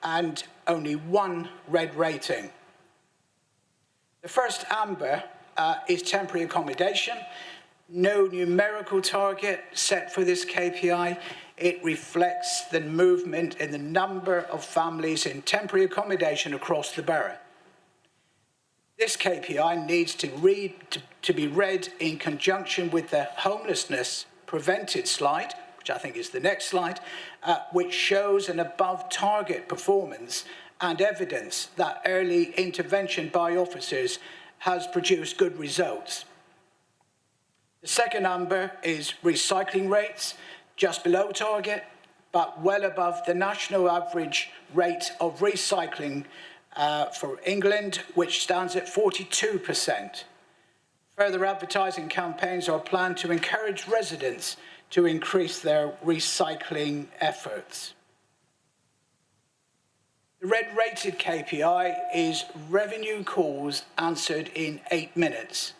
and only 1 red rating. The first amber is temporary accommodation. No numerical target set for this KPI. It reflects the movement in the number of families in temporary accommodation across the borough. This KPI needs to be read in conjunction with the homelessness prevented slide, which I think is the next slide, which shows an above target performance and evidence that early intervention by officers has produced good results. The second amber is recycling rates, just below target, but well above the national average rate of recycling for England, which stands at 42%. Further advertising campaigns are planned to encourage residents to increase their recycling efforts. The red-rated KPI is revenue calls answered in 8 minutes.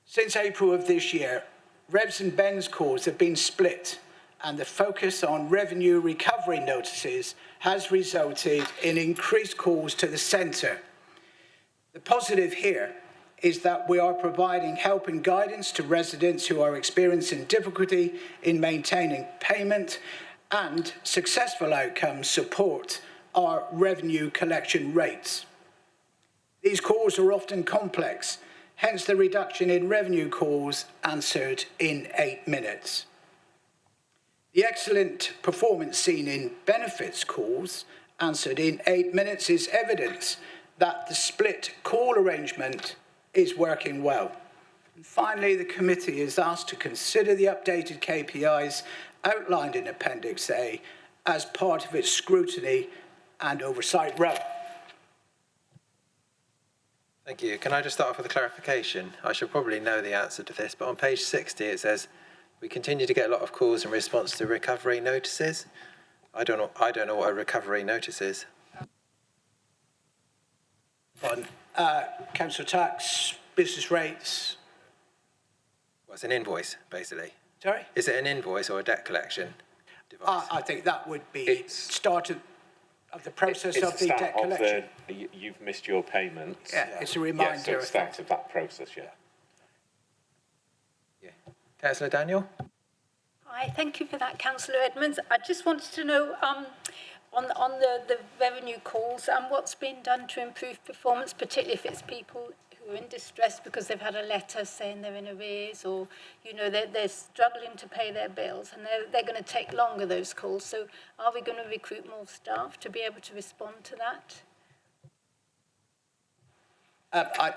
Since April of this year, Revs and Bens calls have been split, and the focus on revenue recovery notices has resulted in increased calls to the centre. The positive here is that we are providing help and guidance to residents who are experiencing difficulty in maintaining payment, and successful outcomes support our revenue collection rates. These calls are often complex, hence the reduction in revenue calls answered in 8 minutes. The excellent performance seen in benefits calls answered in 8 minutes is evidence that the split call arrangement is working well. And finally, the committee is asked to consider the updated KPIs outlined in Appendix A as part of its scrutiny and oversight role. Thank you. Can I just start off with a clarification? I should probably know the answer to this, but on page 60 it says, we continue to get a lot of calls in response to recovery notices. I don't know what a recovery notice is. On council tax, business rates. Well, it's an invoice, basically. Sorry? Is it an invoice or a debt collection device? I think that would be start of the process of the debt collection. You've missed your payments. Yeah, it's a reminder. Yeah, so it's the start of that process, yeah. Councillor Daniel? Hi, thank you for that, Councillor Edmonds. I just wanted to know on the revenue calls what's been done to improve performance, particularly if it's people who are in distress because they've had a letter saying they're in arrears, or they're struggling to pay their bills, and they're going to take longer, those calls. So are we going to recruit more staff to be able to respond to that? I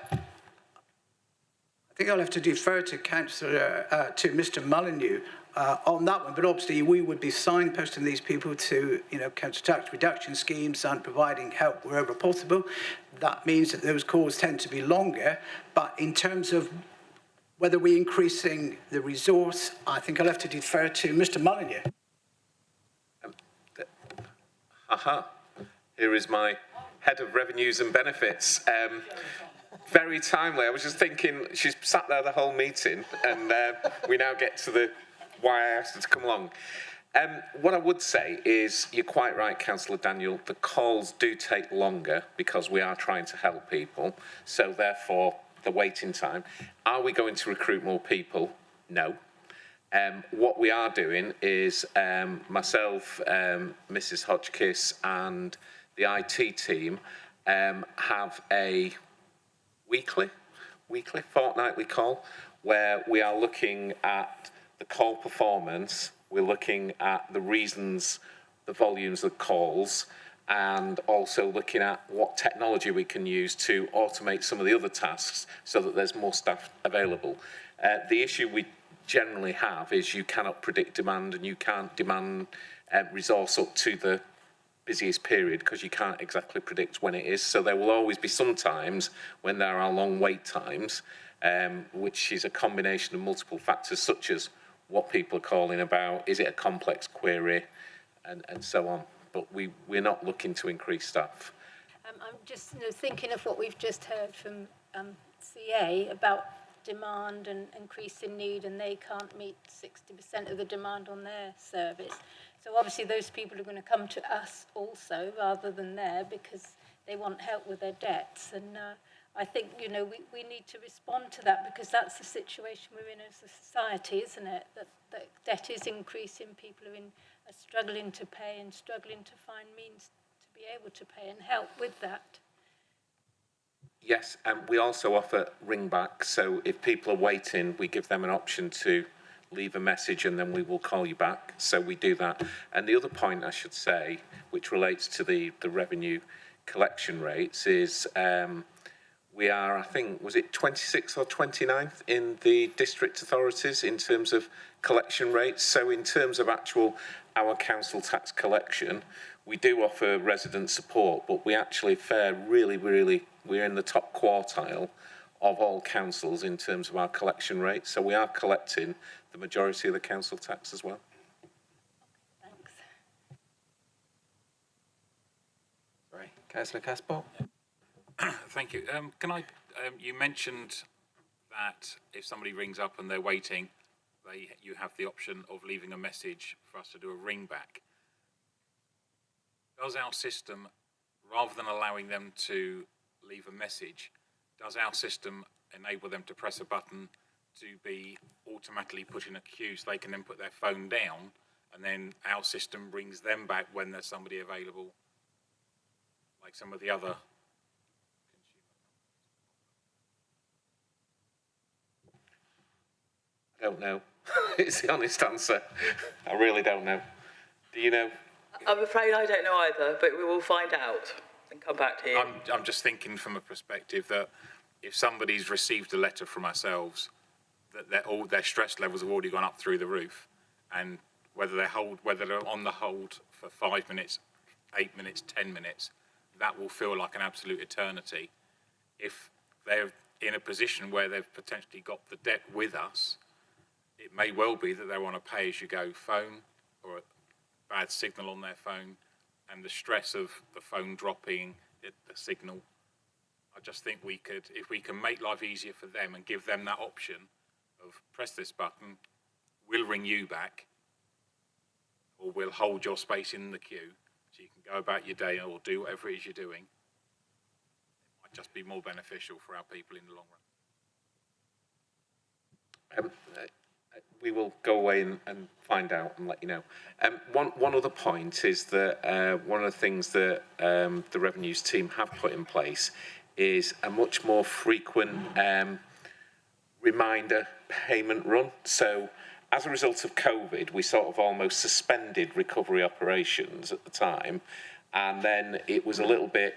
think I'll have to defer to to Mr. Molyneux on that one, but obviously we would be signposting these people to, council tax reduction schemes and providing help wherever possible. That means that those calls tend to be longer, but in terms of whether we're increasing the resource, I think I'll have to defer to Mr. Molyneux. Here is my head of revenues and benefits. Very timely. I was just thinking, she's sat there the whole meeting, and we now get to the why I asked her to come along. What I would say is, you're quite right, Councillor Daniel, the calls do take longer because we are trying to help people, so therefore the waiting time. Are we going to recruit more people? No. What we are doing is myself, Mrs. Hotchkiss and the IT team have a fortnightly call where we are looking at the call performance, we're looking at the reasons, the volumes of calls, and also looking at what technology we can use to automate some of the other tasks so that there's more staff available. The issue we generally have is you cannot predict demand, and you can't demand resource up to the busiest period because you can't exactly predict when it is. So there will always be some times when there are long wait times, which is a combination of multiple factors, such as what people are calling about, is it a complex query, and so on. But we're not looking to increase staff. I'm just thinking of what we've just heard from CA about demand and increase in need, and they can't meet 60% of the demand on their service. So obviously those people are going to come to us also rather than there because they want help with their debts. And I think, we need to respond to that because that's the situation we're in as a society, isn't it? That debt is increasing, people are struggling to pay and struggling to find means to be able to pay and help with that. Yes, and we also offer ringback. So if people are waiting, we give them an option to leave a message and then we will call you back. So we do that. And the other point I should say, which relates to the revenue collection rates, is we are, I think, was it 26th or 29th in the district authorities in terms of collection rates. So in terms of our council tax collection, we do offer resident support, but we actually fare really, we're in the top quartile of all councils in terms of our collection rate. So we are collecting the majority of the council tax as well. Thanks. Right, Councillor Caspar. Thank you. You mentioned that if somebody rings up and they're waiting, you have the option of leaving a message for us to do a ring back. Does our system, rather than allowing them to leave a message, does our system enable them to press a button to be automatically put in a queue so they can then put their phone down, and then our system brings them back when there's somebody available, like some of the other I don't know. It's the honest answer. I really don't know. Do you know? I'm afraid I don't know either, but we will find out and come back to you. I'm just thinking from a perspective that if somebody's received a letter from ourselves, that all their stress levels have already gone up through the roof, and whether they're on the hold for 5 minutes, 8 minutes, 10 minutes, that will feel like an absolute eternity. If they're in a position where they've potentially got the debt with us, it may well be that they're on a pay-as-you-go phone or a bad signal on their phone, and the stress of the phone dropping, the signal. I just think if we can make life easier for them and give them that option of press this button, we'll ring you back, or we'll hold your space in the queue so you can go about your day or do whatever it is you're doing. It might just be more beneficial for our people in the long run. We will go away and find out and let you know. One other point is that one of the things that the revenues team have put in place is a much more frequent reminder payment run. So as a result of COVID, we sort of almost suspended recovery operations at the time, and then it was it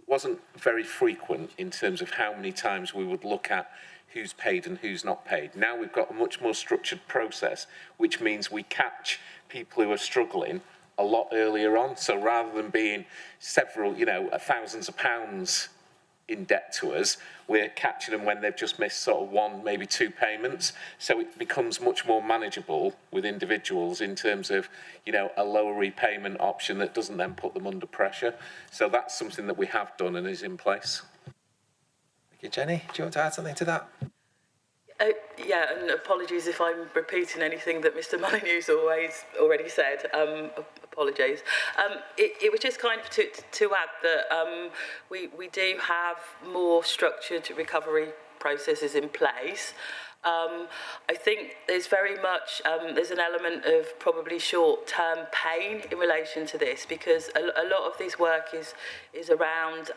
wasn't very frequent in terms of how many times we would look at who's paid and who's not paid. Now we've got a much more structured process, which means we catch people who are struggling a lot earlier on. So rather than being several, thousands of pounds in debt to us, we're catching them when they've just missed sort of 1, maybe 2 payments. So it becomes much more manageable with individuals in terms of, a lower repayment option that doesn't then put them under pressure. So that's something that we have done and is in place. Thank you, Jenny. Do you want to add something to that? Yeah, and apologies if I'm repeating anything that Mr. Molyneux's already said. Apologies. It was just kind of to add that we do have more structured recovery processes in place. I think there's very much there's an element of probably short-term pain in relation to this, because a lot of this work is around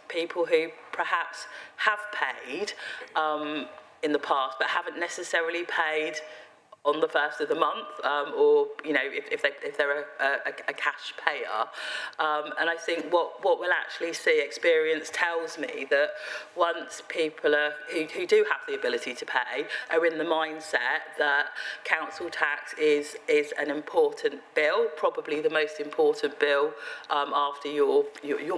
people who perhaps have paid in the past but haven't necessarily paid on the first of the month, or if they're a cash payer, and I think what we'll actually see, experience tells me that once people who do have the ability to pay are in the mindset that council tax is an important bill, probably the most important bill after your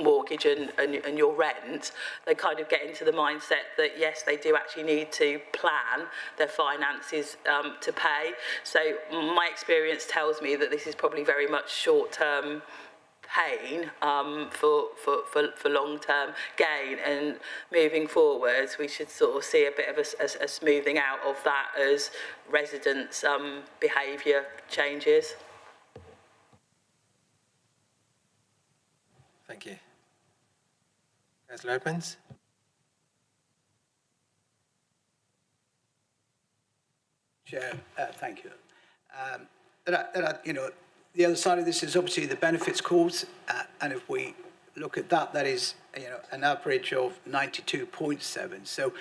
mortgage and your rent, they kind of get into the mindset that yes, they do actually need to plan their finances to pay. So my experience tells me that this is probably very much short-term pain for long-term gain, and moving forwards we should sort of see a bit of a smoothing out of that as residents' behaviour changes. Thank you. Councillor Opens. Chair, thank you. The other side of this is obviously the benefits calls, and if we look at that, that is, an average of 92.7. So,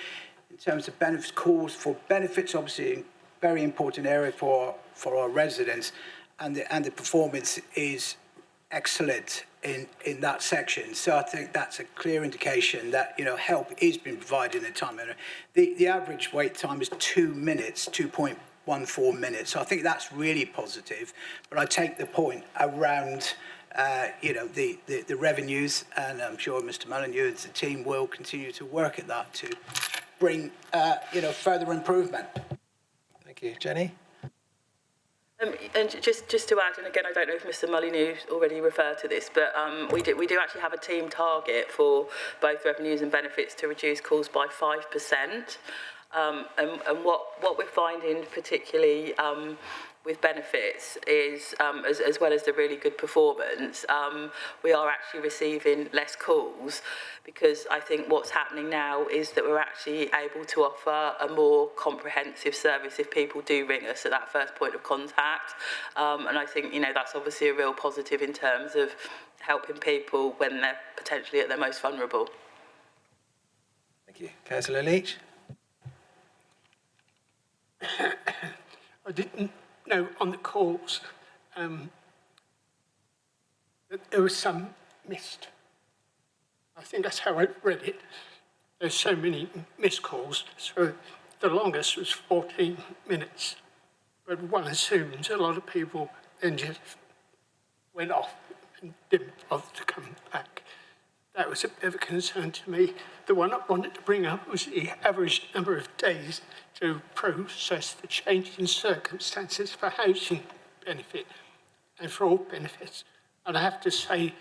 in terms of benefits calls for benefits, obviously, a very important area for our residents, and the performance is excellent in that section. So I think that's a clear indication that help is being provided in a time. The average wait time is 2 minutes, 2.14 minutes. So I think that's really positive. But I take the point around the revenues, and I'm sure Mr. Molyneux and the team will continue to work at that to bring further improvement. Thank you, Jenny. And just to add, and again, I don't know if Mr. Molyneux already referred to this, but we do actually have a team target for both revenues and benefits to reduce calls by 5%. And what we're finding particularly with benefits is, as well as the really good performance, we are actually receiving less calls, because I think what's happening now is that we're actually able to offer a more comprehensive service if people do ring us at that first point of contact. And I think, that's obviously a real positive in terms of helping people when they're potentially at their most vulnerable. Thank you. Councillor Leach. I didn't know on the calls that there was some missed. I think that's how I read it. There's so many missed calls, so the longest was 14 minutes. But one assumes a lot of people then just went off and didn't bother to come back. That was a bit of a concern to me. The one I wanted to bring up was the average number of days to process the change in circumstances for housing benefit and for all benefits. And I have to say,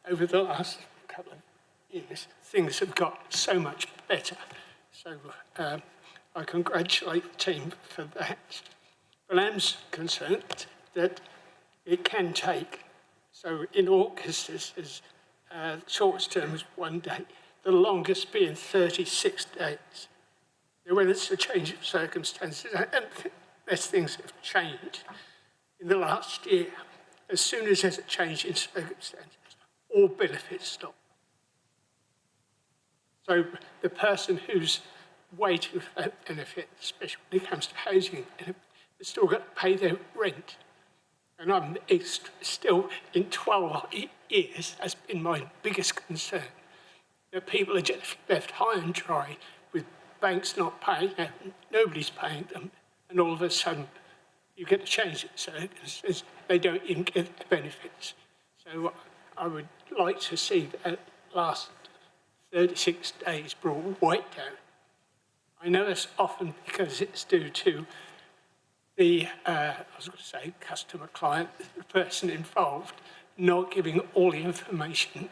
over the last couple of years, things have got so much better. So I congratulate the team for that. But I'm concerned that it can take, so in August, this is shortest term was 1 day, the longest being 36 days. When it's a change of circumstances, and as things have changed in the last year, as soon as there's a change in circumstances, all benefits stop. So the person who's waiting for that benefit, especially when it comes to housing, they've still got to pay their rent. And I'm still, in 12 years, has been my biggest concern, that people are just left high and dry with banks not paying them, nobody's paying them, and all of a sudden you get a change in circumstances, they don't even get the benefits. So I would like to see that last 36 days brought right down. I know it's often because it's due to the, I was going to say customer client, the person involved, not giving all the information.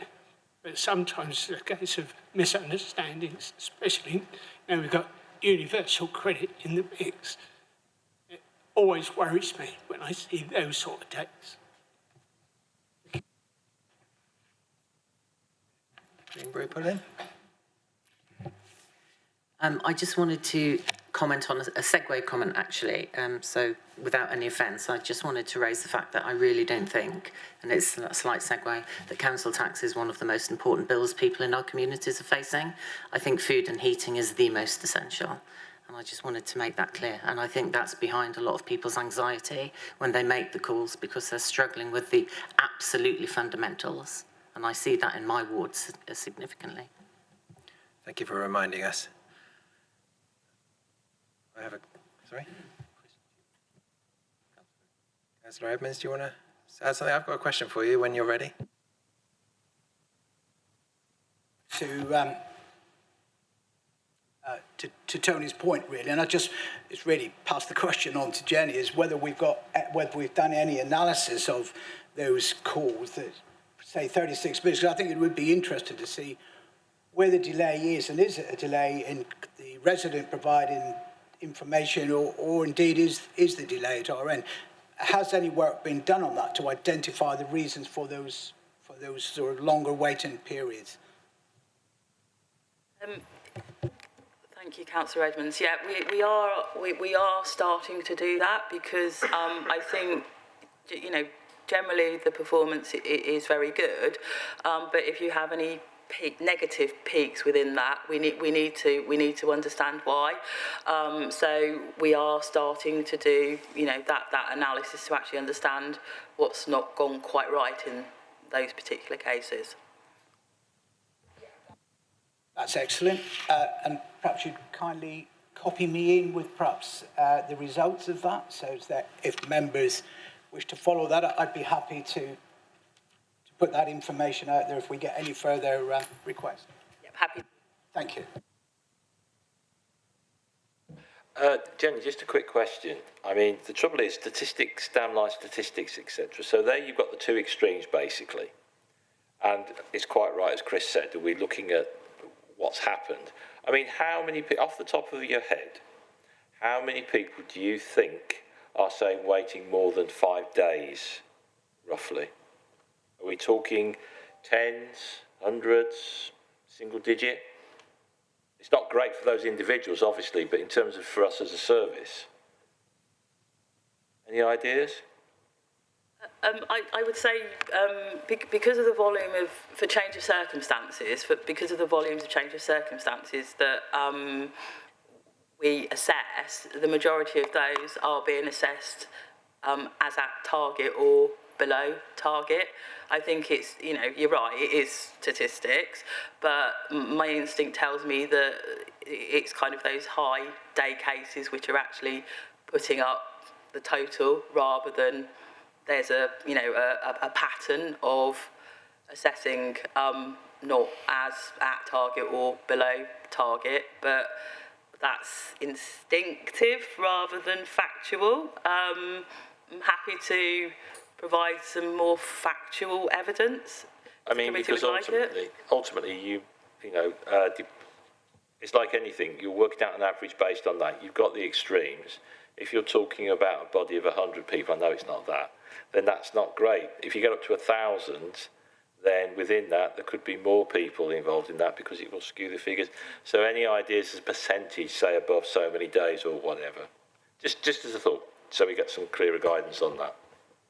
But sometimes it's a case of misunderstandings, especially now we've got universal credit in the mix. It always worries me when I see those sort of dates. I just wanted to comment on a segue comment, actually. So without any offence, I just wanted to raise the fact that I really don't think, and it's a slight segue, that council tax is one of the most important bills people in our communities are facing. I think food and heating is the most essential. And I just wanted to make that clear. And I think that's behind a lot of people's anxiety when they make the calls, because they're struggling with the absolutely fundamentals. And I see that in my wards significantly. Thank you for reminding us. I have a, sorry? Councillor Edmonds, do you want to add something? I've got a question for you when you're ready. To Tony's point, really, and it's really passed the question on to Jenny, is whether we've done any analysis of those calls that say 36 minutes. I think it would be interesting to see where the delay is, and is it a delay in the resident providing information, or indeed is the delay at our end? Has any work been done on that to identify the reasons for those sort of longer waiting periods? Thank you, Councillor Edmonds. Yeah, we are starting to do that, because I think, you know, generally the performance is very good, but if you have any negative peaks within that, we need to understand why. So we are starting to do, you know, that analysis to actually understand what's not gone quite right in those particular cases. That's excellent. And perhaps you'd kindly copy me in with perhaps the results of that, so that if members wish to follow that, I'd be happy to put that information out there if we get any further requests. Yep, happy. Thank you. Jenny, just a quick question. I mean, the trouble is statistics, downline statistics, etc. So there you've got the two extremes, basically. And it's quite right, as Chris said, that we're looking at what's happened. I mean, how many, off the top of your head, how many people do you think are saying waiting more than 5 days, roughly? Are we talking tens, hundreds, single digit? It's not great for those individuals, obviously, but in terms of for us as a service. Any ideas? I would say because of the volume for change of circumstances, because of the volumes of change of circumstances, that we assess, the majority of those are being assessed as at target or below target. I think it's, you know, you're right, it is statistics, but my instinct tells me that it's kind of those high day cases which are actually putting up the total, rather than there's a, you know, a pattern of assessing not as at target or below target, but that's instinctive rather than factual. I'm happy to provide some more factual evidence. I mean, because ultimately, you know, it's like anything. You're working out an average based on that. You've got the extremes. If you're talking about a body of 100 people, I know it's not that, then that's not great. If you get up to 1,000, then within that, there could be more people involved in that because it will skew the figures. So any ideas as a percentage, say above so many days or whatever, just as a thought, so we get some clearer guidance on that.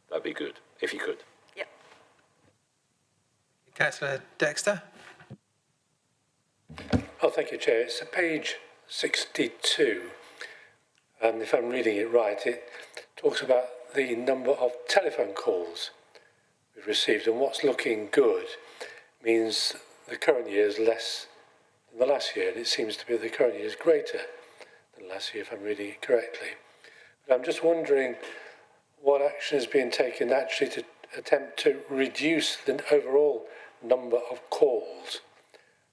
That'd be good, if you could. Yep. Councillor Dexter. Oh, thank you, Chair. It's page 62. If I'm reading it right, it talks about the number of telephone calls we've received, and what's looking good means the current year is less than the last year, and it seems to be the current year is greater than last year, if I'm reading it correctly. But I'm just wondering what action is being taken actually to attempt to reduce the overall number of calls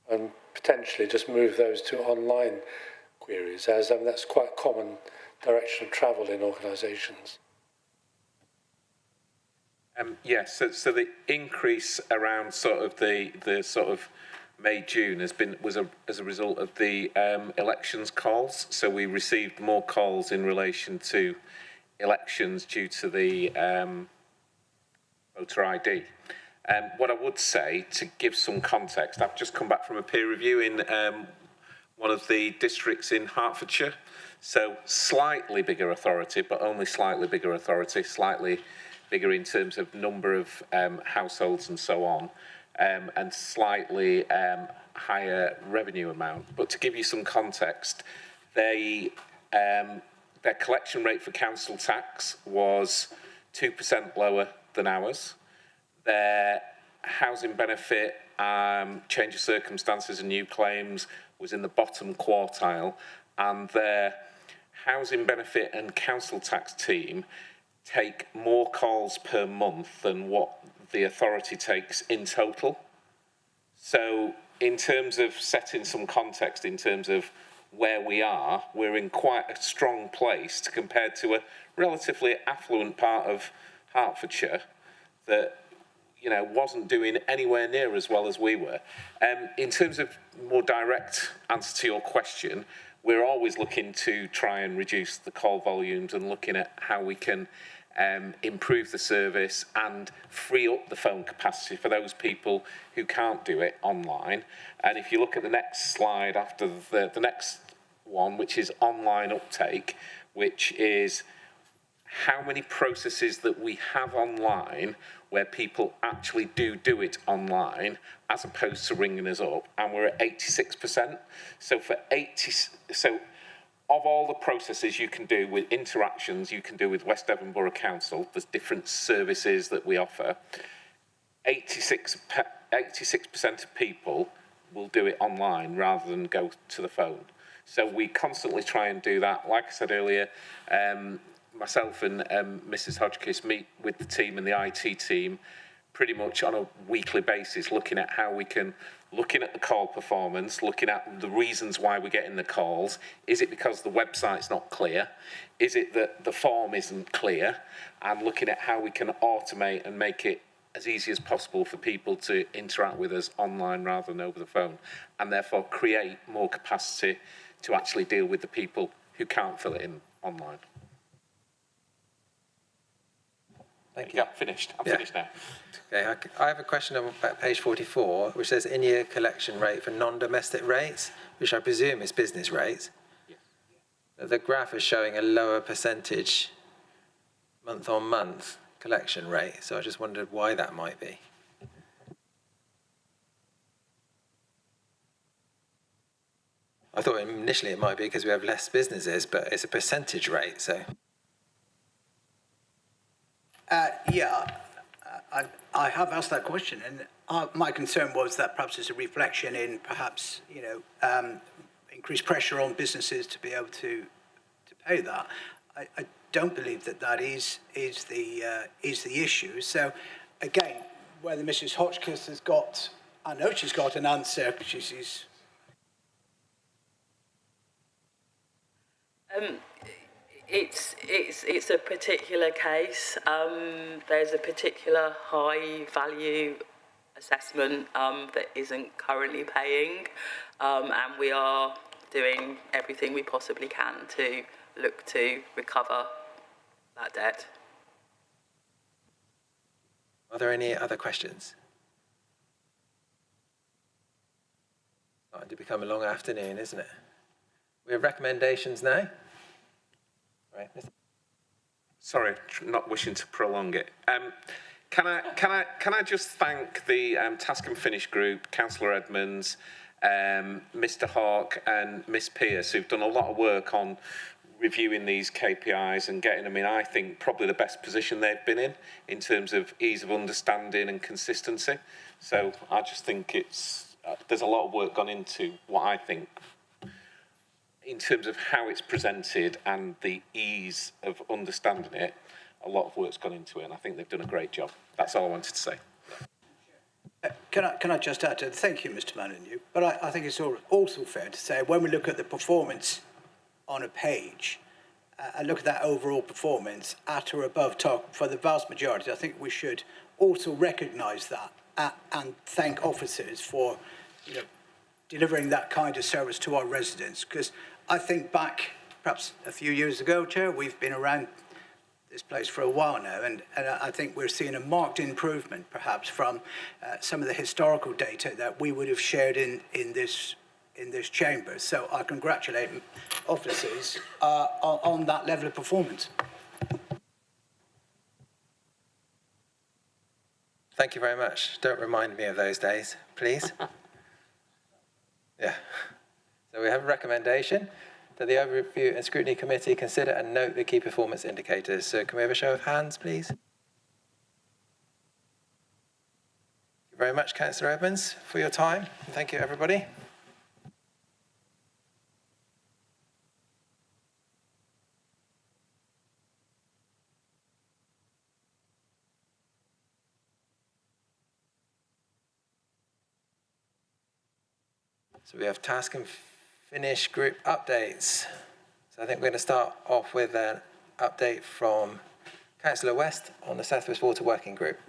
and potentially just move those to online queries, as that's quite common direction of travel in organisations. Yes, so the increase around sort of the sort of May, June was as a result of the elections calls. So we received more calls in relation to elections due to the voter ID. What I would say, to give some context, I've just come back from a peer review in one of the districts in Hertfordshire. So slightly bigger authority, but only slightly bigger authority, slightly bigger in terms of number of households and so on, and slightly higher revenue amount. But to give you some context, their collection rate for council tax was 2% lower than ours. Their housing benefit, change of circumstances and new claims was in the bottom quartile, and their housing benefit and council tax team take more calls per month than what the authority takes in total. So in terms of setting some context in terms of where we are, we're in quite a strong place compared to a relatively affluent part of Hertfordshire that, you know, wasn't doing anywhere near as well as we were. In terms of more direct answer to your question, we're always looking to try and reduce the call volumes and looking at how we can improve the service and free up the phone capacity for those people who can't do it online. And if you look at the next slide after the next one, which is online uptake, which is how many processes that we have online where people actually do it online as opposed to ringing us up, and we're at 86%. So of all the processes you can do with interactions you can do with West Devon Borough Council, there's different services that we offer, 86% of people will do it online rather than go to the phone. So we constantly try and do that. Like I said earlier, myself and Mrs. Hodgkiss meet with the team and the IT team pretty much on a weekly basis, looking at how we can, looking at the call performance, looking at the reasons why we're getting the calls. Is it because the website's not clear? Is it that the form isn't clear? And looking at how we can automate and make it as easy as possible for people to interact with us online rather than over the phone, and therefore create more capacity to actually deal with the people who can't fill it in online. Thank you. Yeah, finished. I'm finished now. Okay, I have a question on page 44, which says in-year collection rate for non-domestic rates, which I presume is business rates. Yeah. The graph is showing a lower percentage month-on-month collection rate, so I just wondered why that might be. I thought initially it might be because we have less businesses, but it's a percentage rate, so. I have asked that question, and my concern was that perhaps it's a reflection in perhaps, increased pressure on businesses to be able to pay that. I don't believe that is the issue. So, again, whether Mrs. Hotchkiss has got, I know she's got an answer. She's It's a particular case. There's a particular high value assessment that isn't currently paying, and we are doing everything we possibly can to look to recover that debt. Are there any other questions? It's starting to become a long afternoon, isn't it? We have recommendations now. Right. Sorry, not wishing to prolong it. Can I just thank the Task and Finish group, Councillor Edmonds, Mr. Hawke, and Miss Pearce, who've done a lot of work on reviewing these KPIs and getting them in, I think, probably the best position they've been in terms of ease of understanding and consistency. So I just think there's a lot of work gone into what I think, in terms of how it's presented and the ease of understanding it, a lot of work's gone into it, and I think they've done a great job. That's all I wanted to say. Can I just add to thank you, Mr. Manningham, but I think it's also fair to say when we look at the performance on a page and look at that overall performance at or above target for the vast majority, I think we should also recognise that and thank officers for delivering that kind of service to our residents. Because I think back perhaps a few years ago, Chair, we've been around this place for a while now, and I think we're seeing a marked improvement perhaps from some of the historical data that we would have shared in this chamber. So I congratulate officers on that level of performance. Thank you very much. Don't remind me of those days, please. Yeah. So we have a recommendation that the Overview and Scrutiny Committee consider and note the key performance indicators. So can we have a show of hands, please? Thank you very much, Councillor Edmonds, for your time. And thank you, everybody. So we have Task and Finish group updates. So I think we're going to start off with an update from Councillor West on the South West Water Working Group.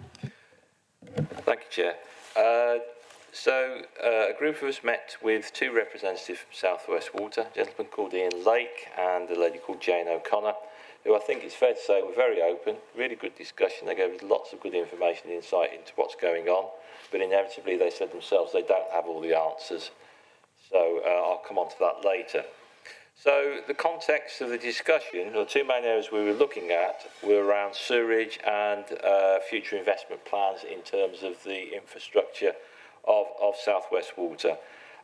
Thank you, Chair. A group of us met with two representatives from South West Water, a gentleman called Ian Lake and a lady called Jane O'Connor, who I think it's fair to say were very open, really good discussion. They gave us lots of good information and insight into what's going on, but inevitably they said themselves they don't have all the answers. So I'll come on to that later. So the context of the discussion, the two main areas we were looking at were around sewerage and future investment plans in terms of the infrastructure of South West Water.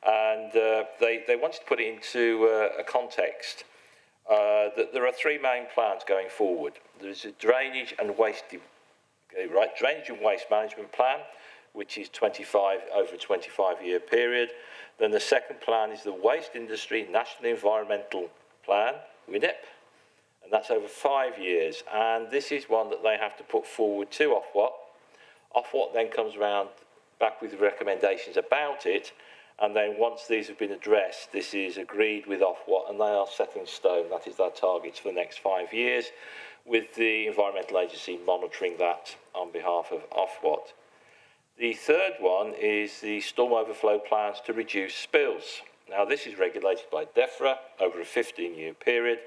And they wanted to put it into a context that there are three main plans going forward. There's a drainage and waste management plan, which is over a 25-year period. Then the second plan is the Waste Industry National Environmental Plan, WINEP, and that's over 5 years. And this is one that they have to put forward to Ofwat. Ofwat then comes around back with recommendations about it, and then once these have been addressed, this is agreed with Ofwat, and they are set in stone. That is their targets for the next 5 years, with the Environmental Agency monitoring that on behalf of Ofwat. The third one is the storm overflow plans to reduce spills. Now, this is regulated by DEFRA over a 15-year period,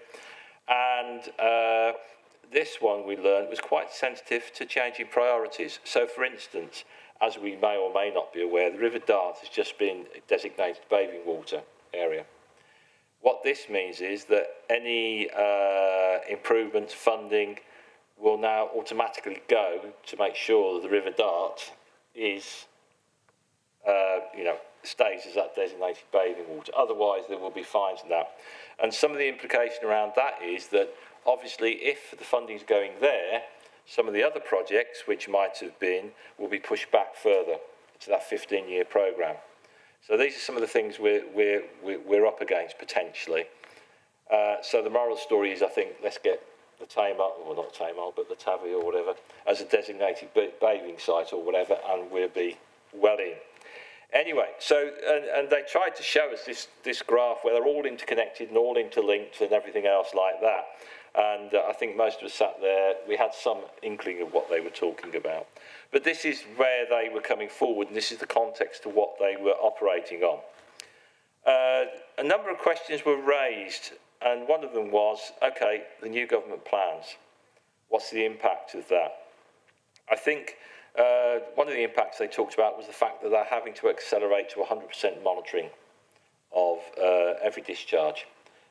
and this one we learned was quite sensitive to changing priorities. So, for instance, as we may or may not be aware, the River Dart has just been designated bathing water area. What this means is that any improvements, funding, will now automatically go to make sure that the River Dart is stays as that designated bathing water. Otherwise, there will be fines and that. And some of the implication around that is that obviously if the funding's going there, some of the other projects which might have been will be pushed back further to that 15-year programme. So these are some of the things we're up against potentially. So the moral story is, I think, let's get the Tamar, or not Tamar, but the Tavi or whatever, as a designated bathing site or whatever, and we'll be well in. Anyway, so, and they tried to show us this graph where they're all interconnected and all interlinked and everything else like that. And I think most of us sat there, we had some inkling of what they were talking about. But this is where they were coming forward, and this is the context to what they were operating on. A number of questions were raised, and one of them was, okay, the new government plans, what's the impact of that? I think one of the impacts they talked about was the fact that they're having to accelerate to 100% monitoring of every discharge,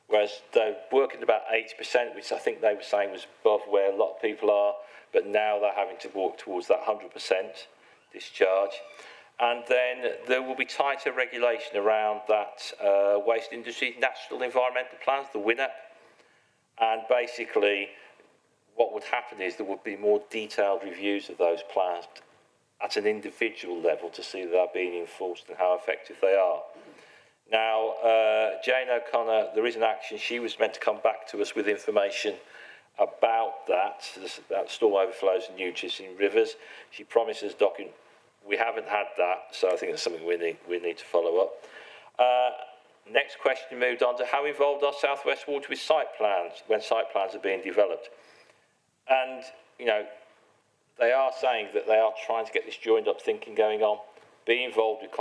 whereas they're working about 80%, which I think they were saying was above where a lot of people are, but now they're having to walk towards that 100% discharge. And then there will be tighter regulation around that waste industry, national environmental plans, the WINEP. And basically, what would happen is there would be more detailed reviews of those plans at an individual level to see that they're being enforced and how effective they are. Now, Jane O'Connor, there is an action. She was meant to come back to us with information about that, about storm overflows and nutrients in rivers. She promised us document. We haven't had that, so I think that's something we need to follow up. Next question moved on to how involved are South West Water with site plans when site plans are being developed. And, you know, they are saying that they are trying to get this joined up thinking going on, be involved with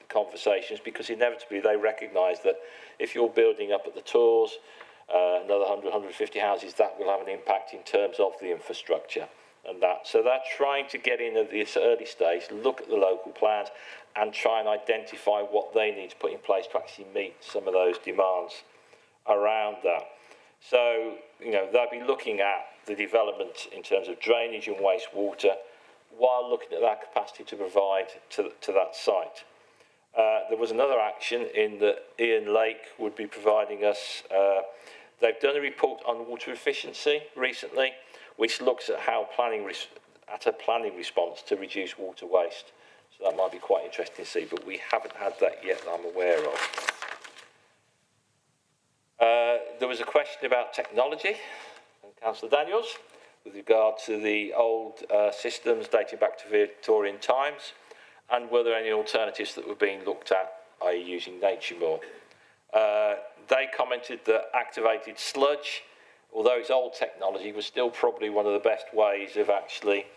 conversations, because inevitably they recognise that if you're building up at the Tors, another 100, 150 houses, that will have an impact in terms of the infrastructure and that. So they're trying to get in at this early stage, look at the local plans and try and identify what they need to put in place to actually meet some of those demands around that. So, you know, they'll be looking at the development in terms of drainage and wastewater while looking at that capacity to provide to that site. There was another action in that Ian Lake would be providing us, they've done a report on water efficiency recently, which looks at how a planning response to reduce water waste. So that might be quite interesting to see, but we haven't had that yet that I'm aware of. There was a question about technology from Councillor Daniels with regard to the old systems dating back to Victorian times, and were there any alternatives that were being looked at, i.e. using nature more. They commented that activated sludge, although it's old technology, was still probably one of the best ways of actually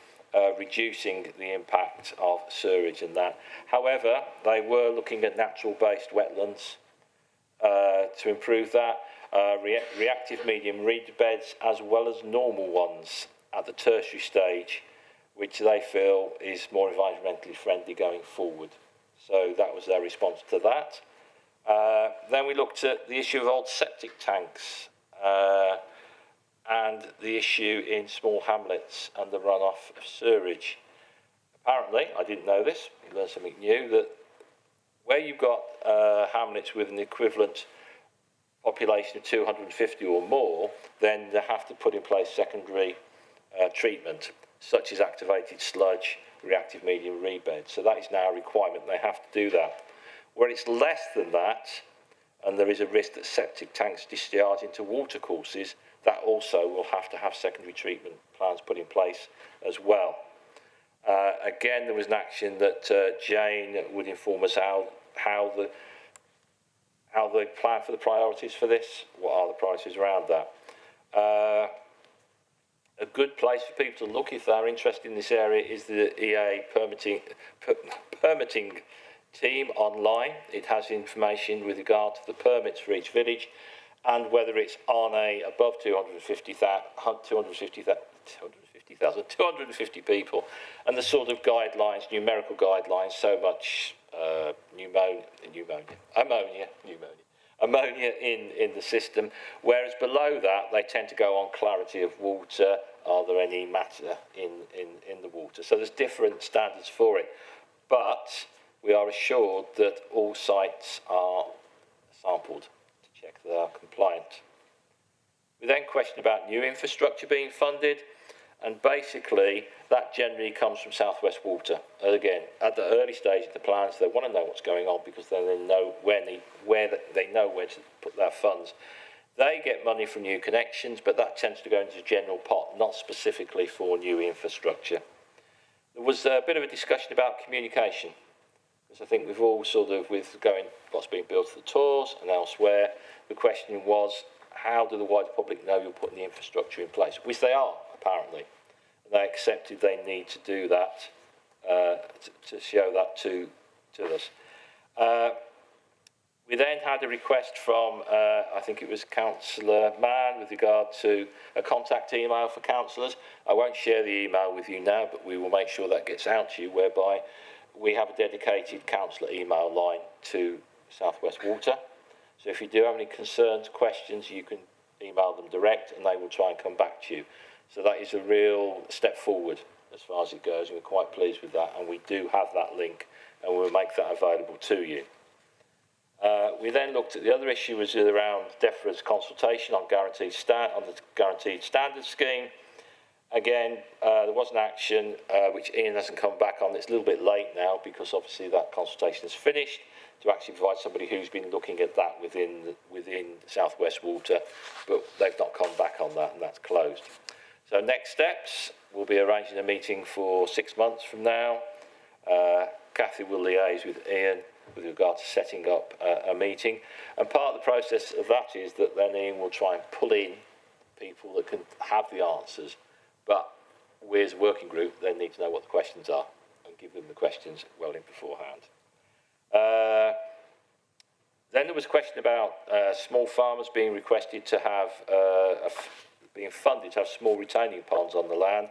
reducing the impact of sewerage and that. However, they were looking at natural-based wetlands to improve that, reactive medium reed beds as well as normal ones at the tertiary stage, which they feel is more environmentally friendly going forward. So that was their response to that. Then we looked at the issue of old septic tanks and the issue in small hamlets and the runoff of sewerage. Apparently, I didn't know this, you learned something new, that where you've got hamlets with an equivalent population of 250 or more, then they have to put in place secondary treatment, such as activated sludge, reactive medium reed bed. So that is now a requirement, they have to do that. Where it's less than that, and there is a risk that septic tanks discharge into watercourses, that also will have to have secondary treatment plans put in place as well. Again, there was an action that Jane would inform us how they plan for the priorities for this. What are the priorities around that? A good place for people to look if they're interested in this area is the EA permitting team online. It has information with regard to the permits for each village and whether it's on a above 250 people, and the sort of guidelines, numerical guidelines, so much ammonia in the system, whereas below that they tend to go on clarity of water, are there any matter in the water. So there's different standards for it, but we are assured that all sites are sampled to check they are compliant. We then question about new infrastructure being funded, and basically that generally comes from South West Water. And again, at the early stage of the plans, they want to know what's going on because then they know where to put their funds. They get money from new connections, but that tends to go into the general pot, not specifically for new infrastructure. There was a bit of a discussion about communication, because I think we've all sort of, with going what's being built for the tours and elsewhere, the question was, how do the wider public know you're putting the infrastructure in place? Which they are, apparently. And they accepted they need to do that, to show that to us. We then had a request from, I think it was Councillor Mann, with regard to a contact email for councillors. I won't share the email with you now, but we will make sure that gets out to you, whereby we have a dedicated councillor email line to South West Water. So if you do have any concerns, questions, you can email them direct and they will try and come back to you. So that is a real step forward as far as it goes, and we're quite pleased with that. And we do have that link, and we'll make that available to you. We then looked at the other issue, was around DEFRA's consultation on the guaranteed standards scheme. Again, there was an action which Ian hasn't come back on. It's a little bit late now because obviously that consultation is finished, to actually provide somebody who's been looking at that within South West Water, but they've not come back on that, and that's closed. So next steps, we'll be arranging a meeting for 6 months from now. Kathy will liaise with Ian with regard to setting up a meeting, and part of the process of that is that then Ian will try and pull in people that can have the answers, but we as a working group then need to know what the questions are and give them the questions well in beforehand. Then there was a question about small farmers being requested to have, being funded to have small retaining ponds on the land.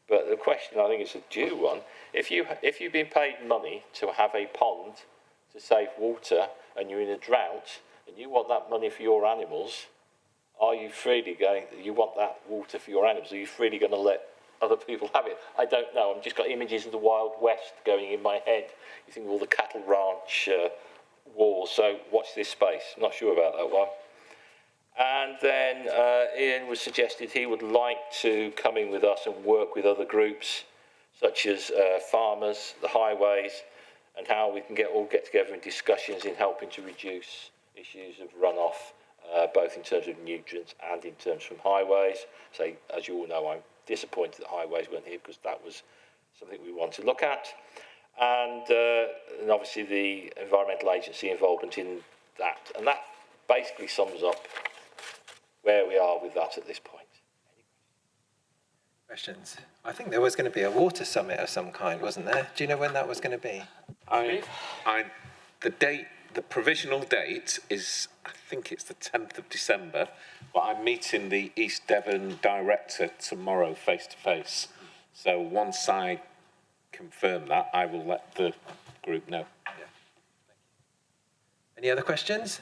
But the question, I think it's a due one, if you've been paid money to have a pond to save water and you're in a drought and you want that money for your animals, are you freely going, you want that water for your animals, are you freely going to let other people have it? I don't know. I've just got images of the Wild West going in my head. You think of all the cattle ranch wars, so watch this space. I'm not sure about that one. And then Ian was suggested he would like to come in with us and work with other groups, such as farmers, the highways, and how we can all get together in discussions in helping to reduce issues of runoff, both in terms of nutrients and in terms from highways. So, as you all know, I'm disappointed that highways weren't here because that was something we want to look at. And obviously the environmental agency involvement in that. And that basically sums up where we are with that at this point. Questions? I think there was going to be a water summit of some kind, wasn't there? Do you know when that was going to be? The provisional date is, I think it's the 10th of December, but I'm meeting the East Devon director tomorrow face to face. So once I confirm that, I will let the group know. Yeah. Any other questions?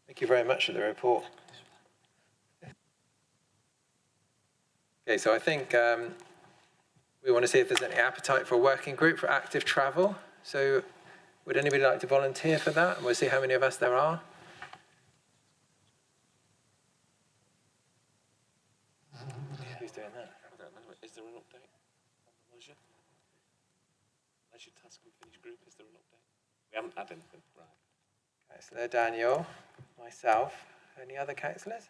Thank you very much for the report. Okay, so I think we want to see if there's any appetite for a working group for active travel. So would anybody like to volunteer for that? And we'll see how many of us there are. Who's doing that? I don't know. Is there an update on the leisure task and finish group? Is there an update? We haven't had anything. Right. Councillor Daniel, myself. Any other councillors?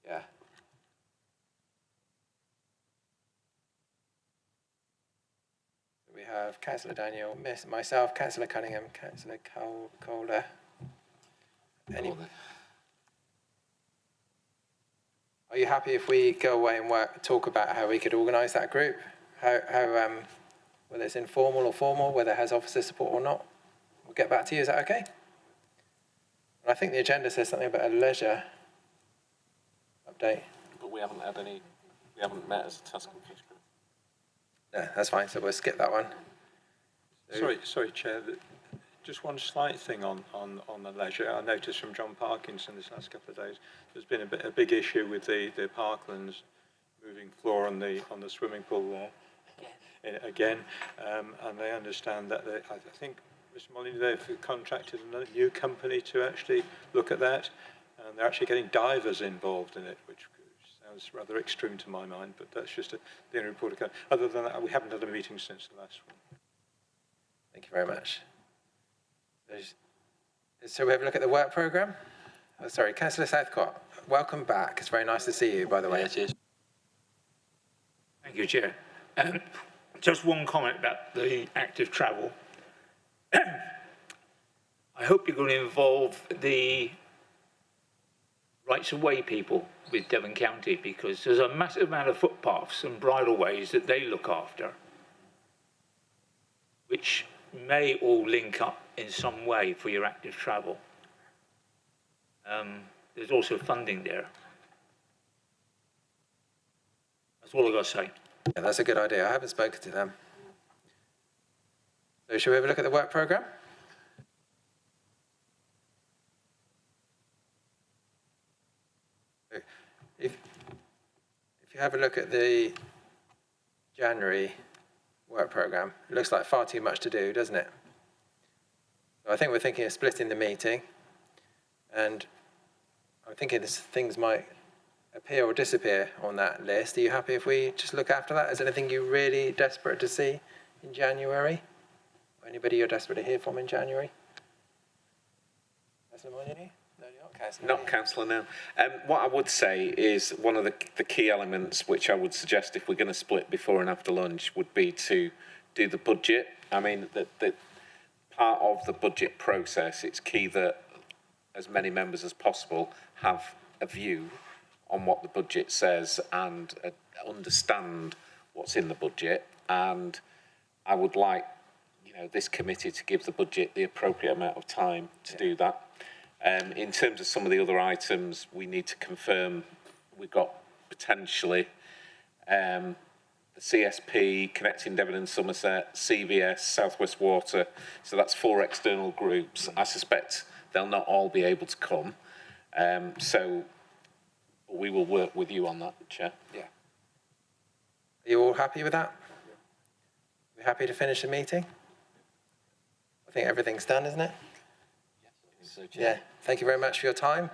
Yeah. So we have Councillor Daniel, myself, Councillor Cunningham, Councillor Calder. Are you happy if we go away and talk about how we could organise that group? How whether it's informal or formal, whether it has officer support or not? We'll get back to you. Is that okay? And I think the agenda says something about a leisure update. But we haven't had any. We haven't met as a task and finish group. No, that's fine. So we'll skip that one. Sorry, Chair. just one slight thing on the leisure. I noticed from John Parkinson this last couple of days, there's been a big issue with the Parklands moving floor on the swimming pool there again, and they understand that I think Mr. Molyneux, they've contracted a new company to actually look at that, and they're actually getting divers involved in it, which sounds rather extreme to my mind, but that's just the only report. Other than that, we haven't had a meeting since the last one. Thank you very much. So we have a look at the work programme. Oh, sorry, Councillor Southcott, welcome back. It's very nice to see you, by the way. It is. Thank you, Chair. Just one comment about the active travel. I hope you're going to involve the rights of way people with Devon County, because there's a massive amount of footpaths and bridleways that they look after, which may all link up in some way for your active travel. There's also funding there. That's all I've got to say. Yeah, that's a good idea. I haven't spoken to them. So shall we have a look at the work programme? If you have a look at the January work programme, it looks like far too much to do, doesn't it? So I think we're thinking of splitting the meeting, and I'm thinking things might appear or disappear on that list. Are you happy if we just look after that? Is there anything you're really desperate to see in January? Or anybody you're desperate to hear from in January? Councillor Molyneux? No, you're not Councillor. Not Councillor now. What I would say is one of the key elements which I would suggest if we're going to split before and after lunch would be to do the budget. I mean, the part of the budget process, it's key that as many members as possible have a view on what the budget says and understand what's in the budget. And I would like, this committee to give the budget the appropriate amount of time to do that. In terms of some of the other items, we need to confirm we've got potentially the CSP, Connecting Devon and Somerset, CVS, South West Water. So that's 4 external groups. I suspect they'll not all be able to come. So we will work with you on that, Chair. Yeah. Are you all happy with that? We're happy to finish the meeting? I think everything's done, isn't it? So, yeah. Thank you very much for your time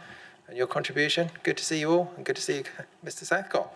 and your contribution. Good to see you all, and good to see you, Mr. Southcott.